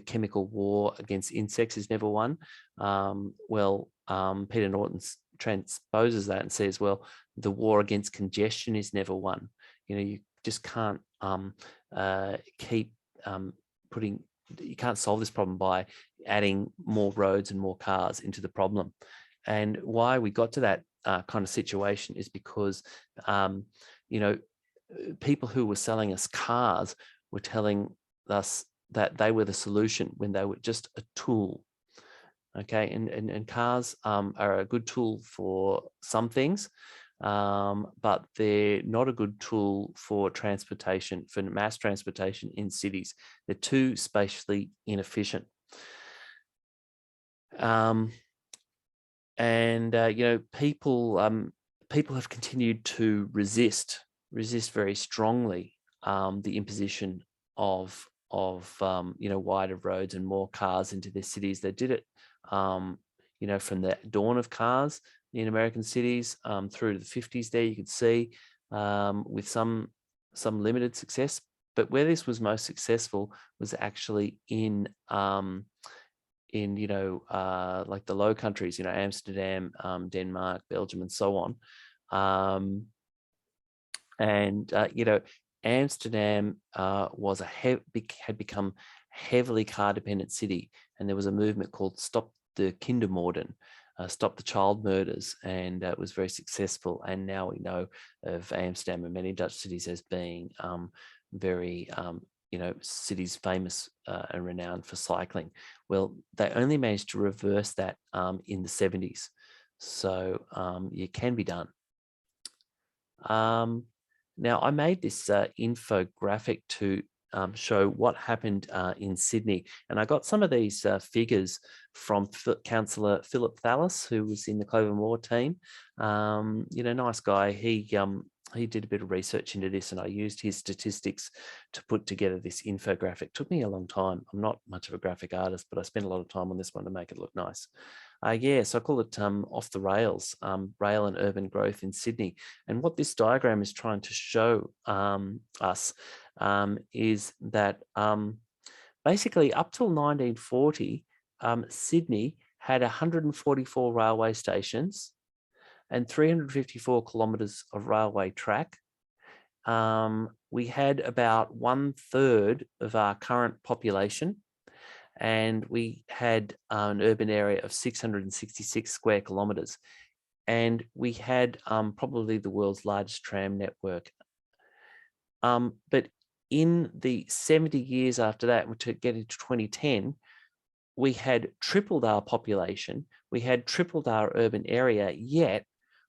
chemical war against insects is never won. Peter Norton transposes that and says, well, the war against congestion is never won. You just can't keep you can't solve this problem by adding more roads and more cars into the problem. And why we got to that kind of situation is because, people who were selling us cars were telling us that they were the solution when they were just a tool. Okay, and cars are a good tool for some things, but they're not a good tool for transportation, for mass transportation in cities. They're too spatially inefficient. People have continued to resist very strongly the imposition of wider roads and more cars into their cities. They did it, from the dawn of cars in American cities through to the 50s. There you could see with some limited success, but where this was most successful was actually in like the Low Countries, Amsterdam, Denmark, Belgium, and so on. Amsterdam had become heavily car dependent city, and there was a movement called Stop the Kindermoorden, Stop the Child Murders, and it was very successful. And now we know of Amsterdam and many Dutch cities as being very cities famous and renowned for cycling. Well, they only managed to reverse that in the 70s. So it can be done. Now, I made this infographic to show what happened in Sydney. And I got some of these figures from Councillor Philip Thallis, who was in the Clover Moore team. Nice guy. He did a bit of research into this, and I used his statistics to put together this infographic. It took me a long time. I'm not much of a graphic artist, but I spent a lot of time on this one to make it look nice. So I call it Off the Rails, Rail and Urban Growth in Sydney. And what this diagram is trying to show us is that basically up till 1940, Sydney had 144 railway stations and 354 kilometres of railway track. We had about 1/3 of our current population, and we had an urban area of 666 square kilometres, and we had probably the world's largest tram network. But in the 70 years after that, to get into 2010, we had tripled our population, we had tripled our urban area, yet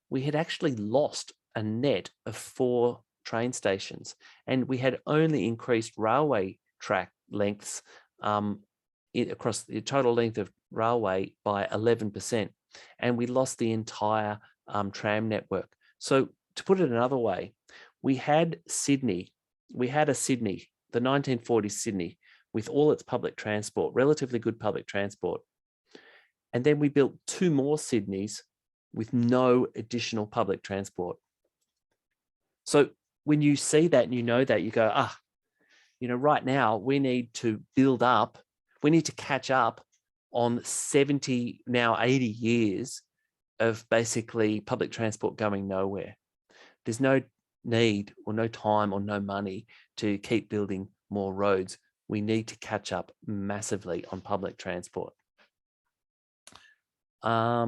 we had actually lost a net of 4 train stations, and we had only increased railway track lengths across the total length of railway by 11%, and we lost the entire tram network. So to put it another way, we had a Sydney, the 1940s Sydney, with all its public transport, relatively good public transport. And then we built 2 more Sydneys with no additional public transport. So when you see that and you know that, you go, right now we need to build up, we need to catch up on 70, now 80 years of basically public transport going nowhere. There's no need or no time or no money to keep building more roads. We need to catch up massively on public transport. A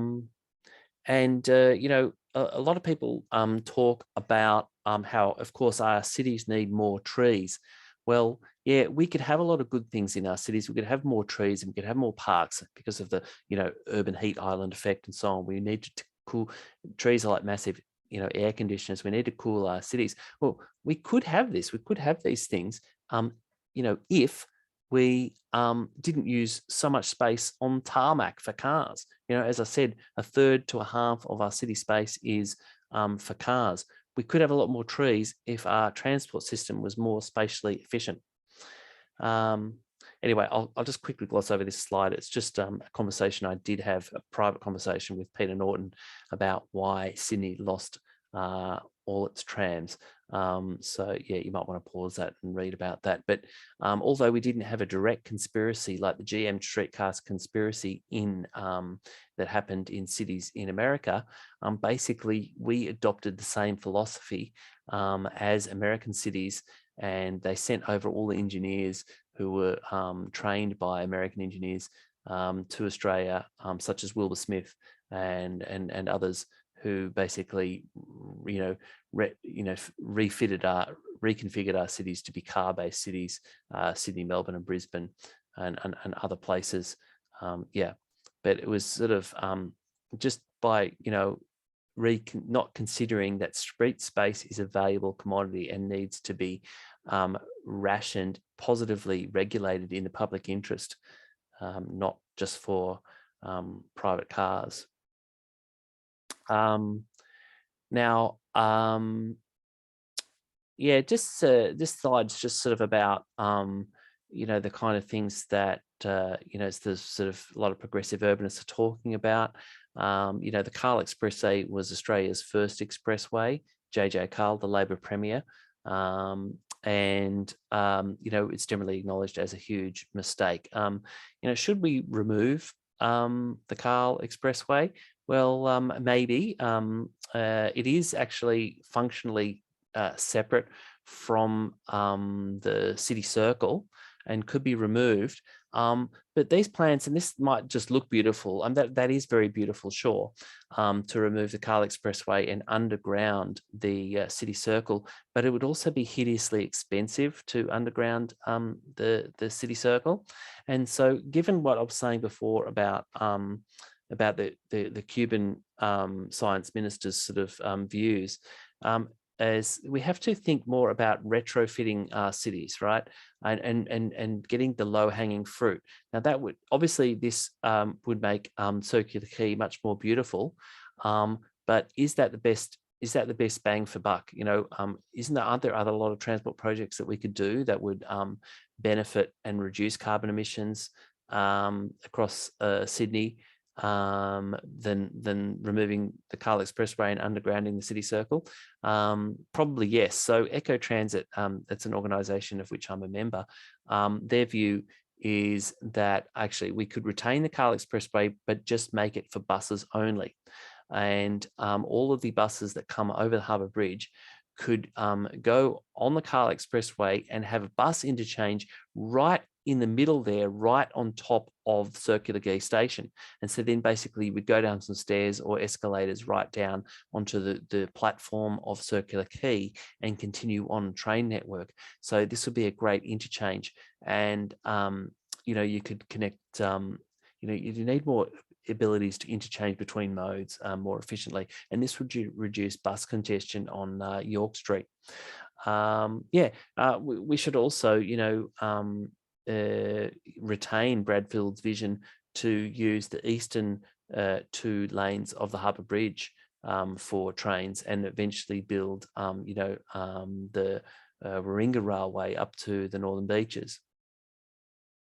lot of people talk about how, of course, our cities need more trees. Well, yeah, we could have a lot of good things in our cities. We could have more trees and we could have more parks because of the, urban heat island effect and so on. We need to cool. Trees are like massive, air conditioners. We need to cool our cities. Well, we could have this. We could have these things, if we didn't use so much space on tarmac for cars. As I said, a third to a half of our city space is for cars. We could have a lot more trees if our transport system was more spatially efficient. Anyway, I'll just quickly gloss over this slide. It's just a conversation I did have, a private conversation with Peter Norton about why Sydney lost all its trams. So yeah, you might want to pause that and read about that. But although we didn't have a direct conspiracy like the GM streetcars conspiracy that happened in cities in America, basically we adopted the same philosophy as American cities, and they sent over all the engineers who were trained by American engineers to Australia, such as Wilbur Smith and others, who basically, reconfigured our cities to be car-based cities, Sydney, Melbourne, and Brisbane, and other places. But it was sort of just by not considering that street space is a valuable commodity and needs to be rationed, positively regulated in the public interest, not just for private cars. This slide's just sort of about the kind of things that it's the sort of a lot of progressive urbanists are talking about. The Cahill Expressway was Australia's first expressway. J.J. Cahill, the Labor Premier, it's generally acknowledged as a huge mistake. Should we remove the Cahill Expressway? Well, maybe. It is actually functionally separate from the city circle and could be removed. But these plans, and this might just look beautiful, and that is very beautiful, sure, to remove the Cahill Expressway and underground the city circle, but it would also be hideously expensive to underground the city circle. And so given what I was saying before about the Cuban science minister's sort of views, as we have to think more about retrofitting our cities, right? And getting the low-hanging fruit. Now that would obviously would make Circular Quay much more beautiful, but is that the best? Is that the best bang for buck? Aren't there a lot of transport projects that we could do that would benefit and reduce carbon emissions across Sydney than removing the Cahill Expressway and undergrounding the city circle? Probably yes. So Eco Transit, that's an organisation of which I'm a member, their view is that actually we could retain the Cahill Expressway but just make it for buses only, and all of the buses that come over the Harbour Bridge could go on the Cahill Expressway and have a bus interchange right in the middle there, right on top of Circular Quay station. And so then basically we'd go down some stairs or escalators right down onto the platform of Circular Quay and continue on train network. So this would be a great interchange. And, you could connect, you need more abilities to interchange between modes more efficiently. And this would reduce bus congestion on York Street. We should also, retain Bradfield's vision to use the eastern 2 lanes of the Harbour Bridge for trains, and eventually build, the Warringah Railway up to the Northern Beaches,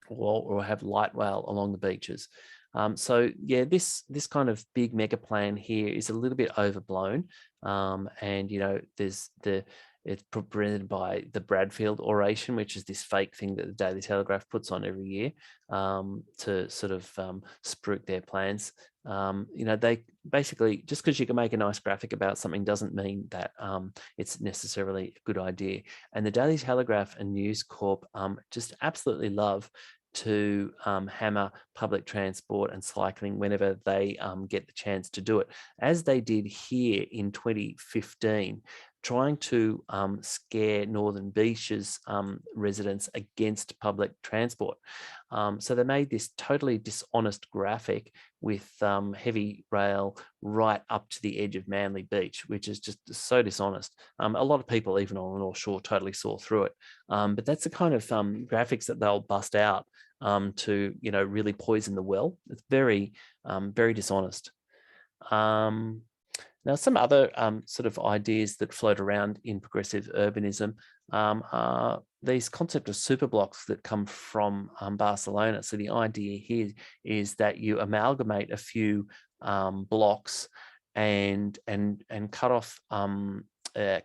or have light rail along the beaches. This kind of big mega plan here is a little bit overblown, and it's presented by the Bradfield oration, which is this fake thing that the Daily Telegraph puts on every year to sort of spruik their plans. They basically, just because you can make a nice graphic about something doesn't mean that it's necessarily a good idea. And the Daily Telegraph and News Corp just absolutely love to hammer public transport and cycling whenever they get the chance to do it, as they did here in 2015, trying to scare Northern Beaches residents against public transport. So they made this totally dishonest graphic with heavy rail right up to the edge of Manly Beach, which is just so dishonest. A lot of people, even on the North Shore, totally saw through it. But that's the kind of graphics that they'll bust out to, really poison the well. It's very, very dishonest. Now, some other sort of ideas that float around in progressive urbanism are these concept of superblocks that come from Barcelona. So the idea here is that you amalgamate a few blocks and cut off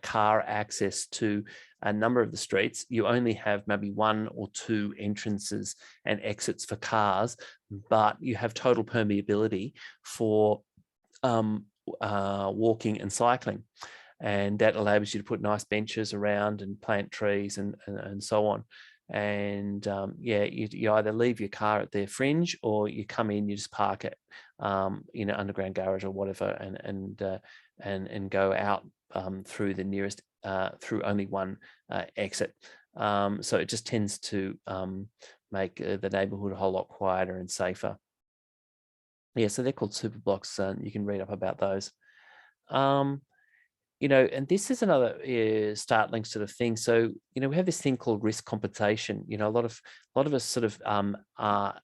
car access to a number of the streets. You only have maybe 1 or 2 entrances and exits for cars, but you have total permeability for walking and cycling, and that allows you to put nice benches around and plant trees and so on. And you either leave your car at their fringe, or you come in, you just park it in an underground garage or whatever, and go out through the nearest through only one exit. So it just tends to make the neighborhood a whole lot quieter and safer. Yeah, so they're called super blocks. You can read up about those. And this is another startling sort of thing. So, we have this thing called risk compensation. A lot of us sort of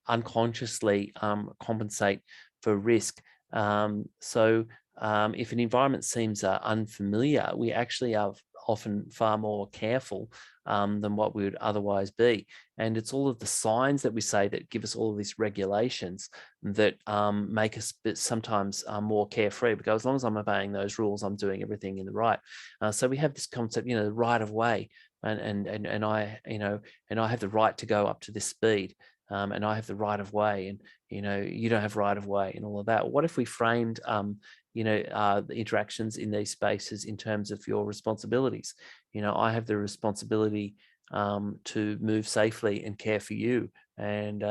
unconsciously compensate for risk. So if an environment seems unfamiliar, we actually are often far more careful than what we would otherwise be. And it's all of the signs that we say that give us all of these regulations that make us sometimes more carefree, because as long as I'm obeying those rules, I'm doing everything in the right. So we have this concept, the right of way, and I have the right to go up to this speed. And I have the right of way, and you don't have right of way, and all of that. What if we framed the interactions in these spaces in terms of your responsibilities? I have the responsibility to move safely and care for you, and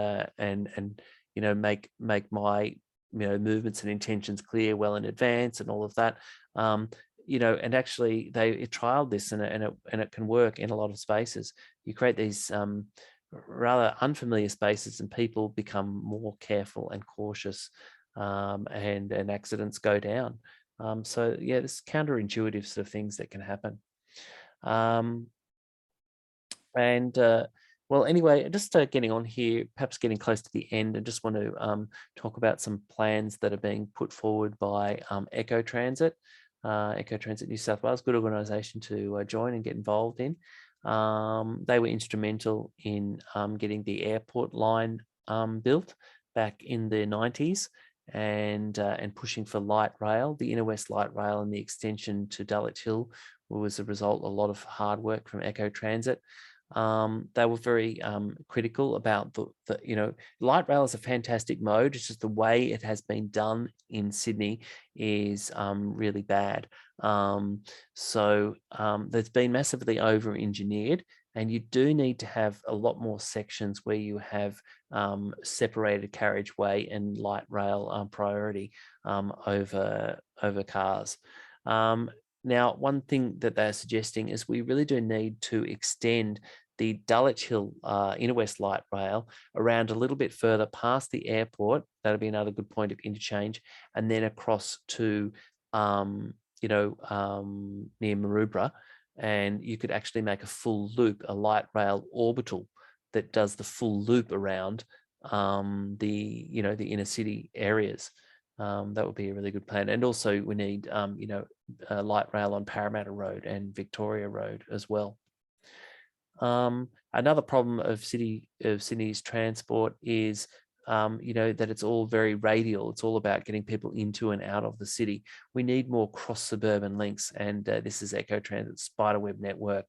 make my movements and intentions clear well in advance, and all of that. And actually they trialed this, and it can work in a lot of spaces. You create these rather unfamiliar spaces, and people become more careful and cautious, and accidents go down. So yeah, this counterintuitive sort of things that can happen. Well, anyway, just getting on here, perhaps getting close to the end, and just want to talk about some plans that are being put forward by Eco Transit. Eco Transit New South Wales, good organisation to join and get involved in. They were instrumental in getting the airport line built back in the 90s, and pushing for light rail. The Inner West Light Rail and the extension to Dulwich Hill was a result of a lot of hard work from Eco Transit. They were very critical about the light rail is a fantastic mode. It's just the way it has been done in Sydney is really bad. So that's been massively over-engineered, And you do need to have a lot more sections where you have separated carriageway and light rail priority over cars. Now, one thing that they're suggesting is we really do need to extend the Dulwich Hill Inner West Light Rail around a little bit further past the airport. That'll be another good point of interchange, and then across to near Maroubra, and you could actually make a full loop, a light rail orbital that does the full loop around the inner city areas. That would be a really good plan. And also we need a light rail on Parramatta Road and Victoria Road as well. Another problem of Sydney's transport is that it's all very radial. It's all about getting people into and out of the city. We need more cross-suburban links, and this is Ecotransit's spiderweb network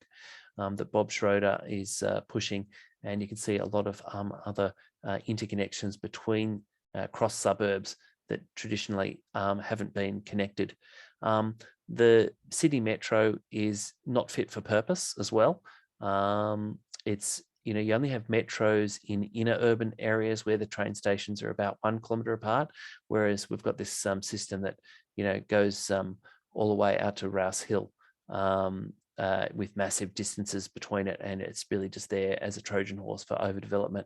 that Bob Schroeder is pushing, and you can see a lot of other interconnections between cross suburbs that traditionally haven't been connected. The Sydney Metro is not fit for purpose as well. It's you only have metros in inner urban areas where the train stations are about 1 kilometre apart, whereas we've got this system that goes all the way out to Rouse Hill with massive distances between it, and it's really just there as a Trojan horse for overdevelopment.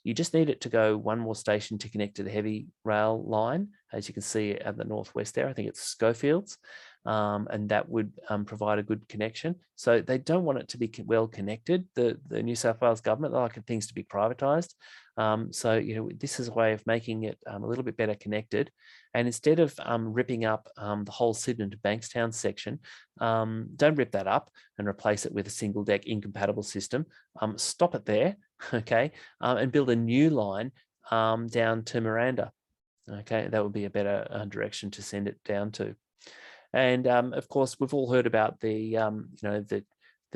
You just need it to go one more station to connect to the heavy rail line, as you can see at the northwest there. I think it's Schofields. And that would provide a good connection. So they don't want it to be well connected. The New South Wales government, they like things to be privatised. So this is a way of making it a little bit better connected. And instead of ripping up the whole Sydenham to Bankstown section, don't rip that up and replace it with a single deck incompatible system. Stop it there, okay, and build a new line down to Miranda. Okay, that would be a better direction to send it down to. And of course, we've all heard about the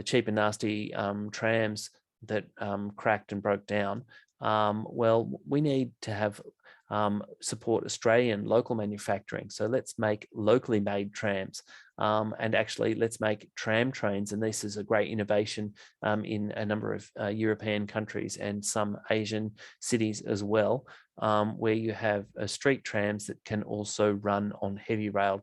cheap and nasty trams that cracked and broke down. Well, we need to have support Australian local manufacturing. So let's make locally made trams, and actually let's make tram trains. And this is a great innovation in a number of European countries and some Asian cities as well, where you have street trams that can also run on heavy rail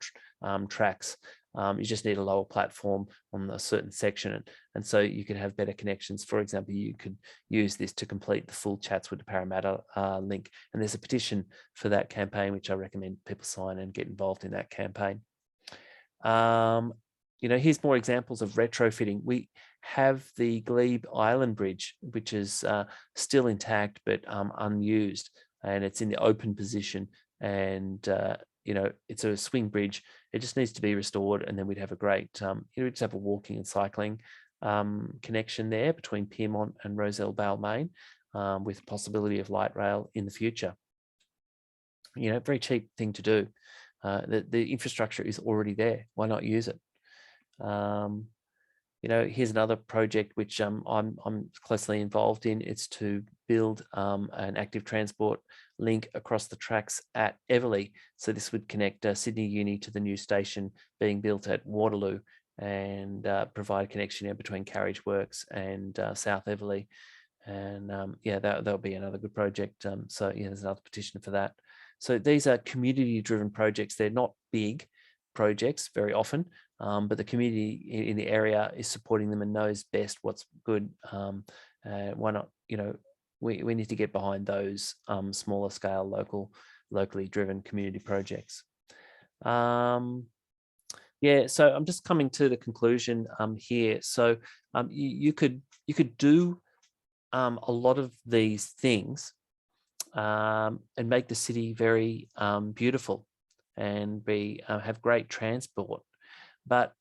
tracks. You just need a lower platform on a certain section, and so you could have better connections. For example, you could use this to complete the full Chatswood to Parramatta link, and there's a petition for that campaign, which I recommend people sign and get involved in that campaign. Here's more examples of retrofitting. We have the Glebe Island Bridge, which is still intact but unused, and it's in the open position, and it's a swing bridge. It just needs to be restored, and then we'd have a great, we'd just have a walking and cycling connection there between Pyrmont and Rozelle Balmain, with possibility of light rail in the future. Very cheap thing to do. The infrastructure is already there. Why not use it? Here's another project which I'm closely involved in. It's to build an active transport link across the tracks at Everleigh. So this would connect Sydney Uni to the new station being built at Waterloo, and provide connection between Carriage Works and South Everleigh. And that'll be another good project. So there's another petition for that. So these are community-driven projects. They're not big projects very often, but the community in the area is supporting them and knows best what's good. Why not? We need to get behind those smaller scale, locally driven community projects. So I'm just coming to the conclusion here. So you could do a lot of these things and make the city very beautiful and have great transport. But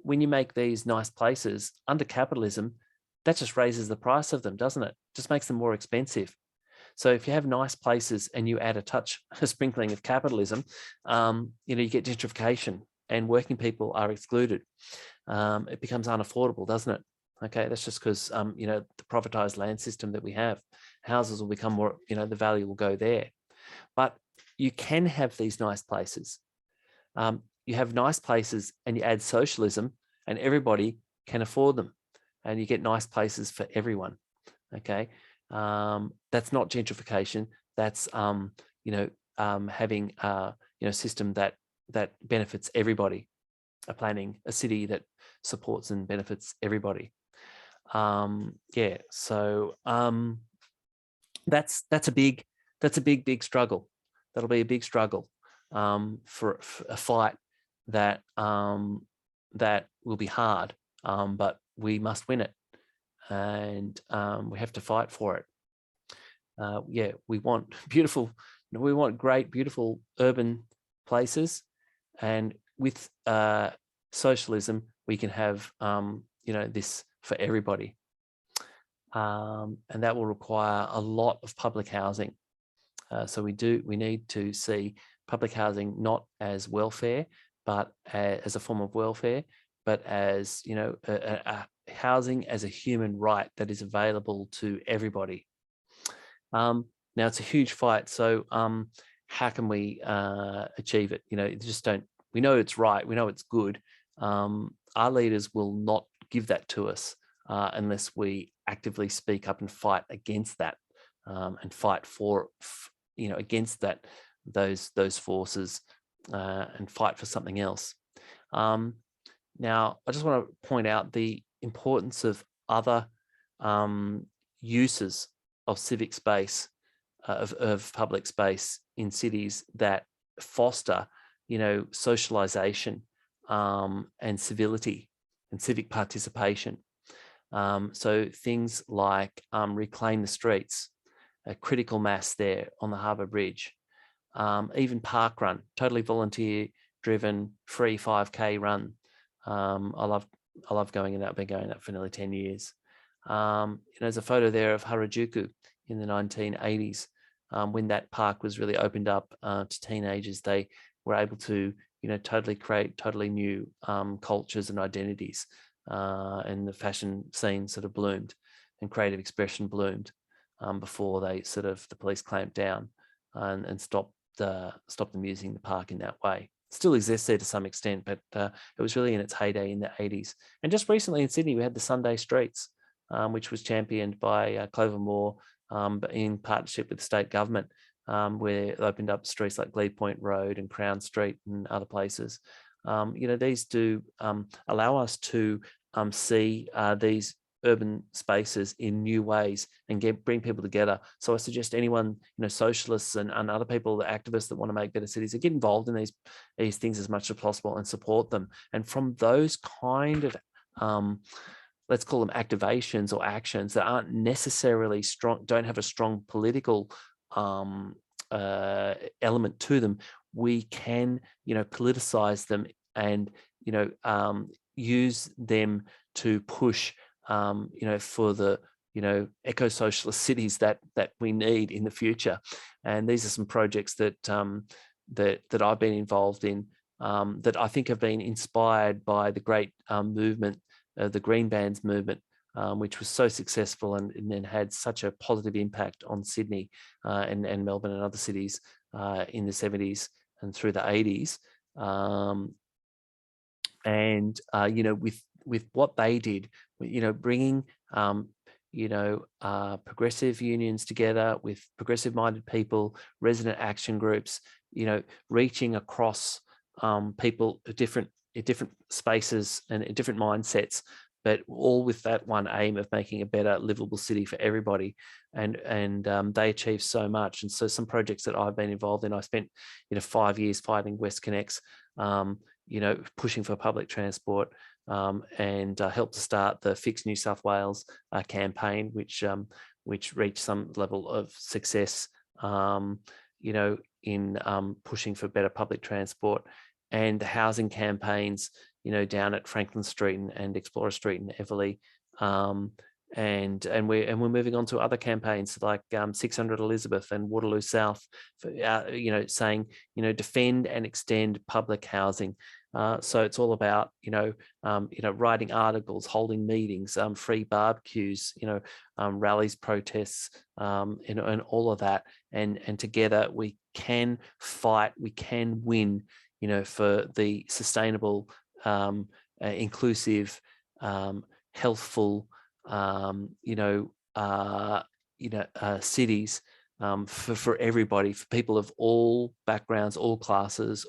when you make these nice places under capitalism, that just raises the price of them, doesn't it? Just makes them more expensive. So if you have nice places and you add a sprinkling of capitalism, you get gentrification and working people are excluded. It becomes unaffordable, doesn't it? Okay, that's just because, the privatized land system that we have. Houses will become more, the value will go there. But you can have these nice places. You have nice places and you add socialism and everybody can afford them. and you get nice places for everyone. Okay, that's not gentrification. That's having a system that benefits everybody. Planning a city that supports and benefits everybody. Yeah, so that's a big struggle. That'll be a big struggle for a fight that that will be hard, but we must win it, and we have to fight for it. Yeah, we want beautiful, we want great, beautiful urban places, and with socialism, we can have this for everybody, and that will require a lot of public housing. So we need to see public housing not as welfare, but as a form of welfare, but as a housing as a human right that is available to everybody. Now it's a huge fight. So how can we achieve it? Just don't. We know it's right. We know it's good. Our leaders will not give that to us unless we actively speak up and fight against that, and fight for against those forces, and fight for something else. Now, I just want to point out the importance of other uses of civic space, of public space in cities that foster, socialization and civility and civic participation. So things like Reclaim the Streets, a critical mass there on the Harbour Bridge, even Park Run, totally volunteer-driven, free 5K run. I love going in that. I've been going that for nearly 10 years. There's a photo there of Harajuku in the 1980s, when that park was really opened up to teenagers. They were able to, totally create totally new cultures and identities, and the fashion scene sort of bloomed, and creative expression bloomed before the police clamped down and stopped them using the park in that way. Still exists there to some extent, but it was really in its heyday in the 80s. And just recently in Sydney, we had the Sunday Streets, which was championed by Clover Moore, in partnership with the state government, where it opened up streets like Glebe Point Road and Crown Street and other places. These do allow us to see these urban spaces in new ways and bring people together. So I suggest anyone, socialists and other people, the activists that want to make better cities, to get involved in these things as much as possible and support them. And from those kind of let's call them activations or actions that aren't necessarily strong, don't have a strong political element to them, we can, politicize them and, use them to push, for the, eco-socialist cities that we need in the future. And these are some projects that that I've been involved in, that I think have been inspired by the great movement, the Green Bands movement, which was so successful and then had such a positive impact on Sydney and Melbourne and other cities in the 70s and through the 80s. With what they did, bringing progressive unions together with progressive-minded people, resident action groups, reaching across people at different spaces and different mindsets, but all with that one aim of making a better livable city for everybody. And they achieved so much. And so some projects that I've been involved in, I spent 5 years fighting WestConnex, pushing for public transport, and helped to start the Fix New South Wales campaign, which reached some level of success, in pushing for better public transport, and the housing campaigns, down at Franklin Street and Explorer Street in Everleigh, and we're moving on to other campaigns like 600 Elizabeth and Waterloo South, for, saying defend and extend public housing. So it's all about writing articles, holding meetings, free barbecues, rallies, protests, and all of that, and together we can fight, we can win, for the sustainable, inclusive, healthful, cities for everybody, for people of all backgrounds, all classes.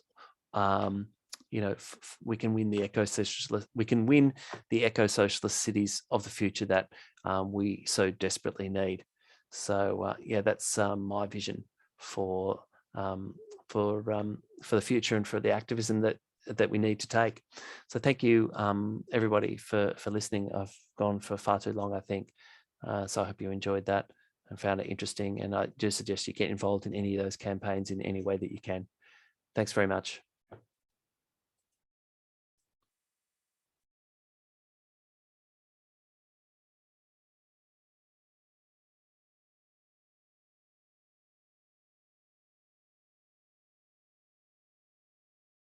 We can win the eco-socialist. We can win the eco-socialist cities of the future that we so desperately need. So yeah, that's my vision for the future and for the activism that we need to take. So thank you, everybody, for listening. I've gone for far too long, I think. So I hope you enjoyed that and found it interesting. And I do suggest you get involved in any of those campaigns in any way that you can. Thanks very much.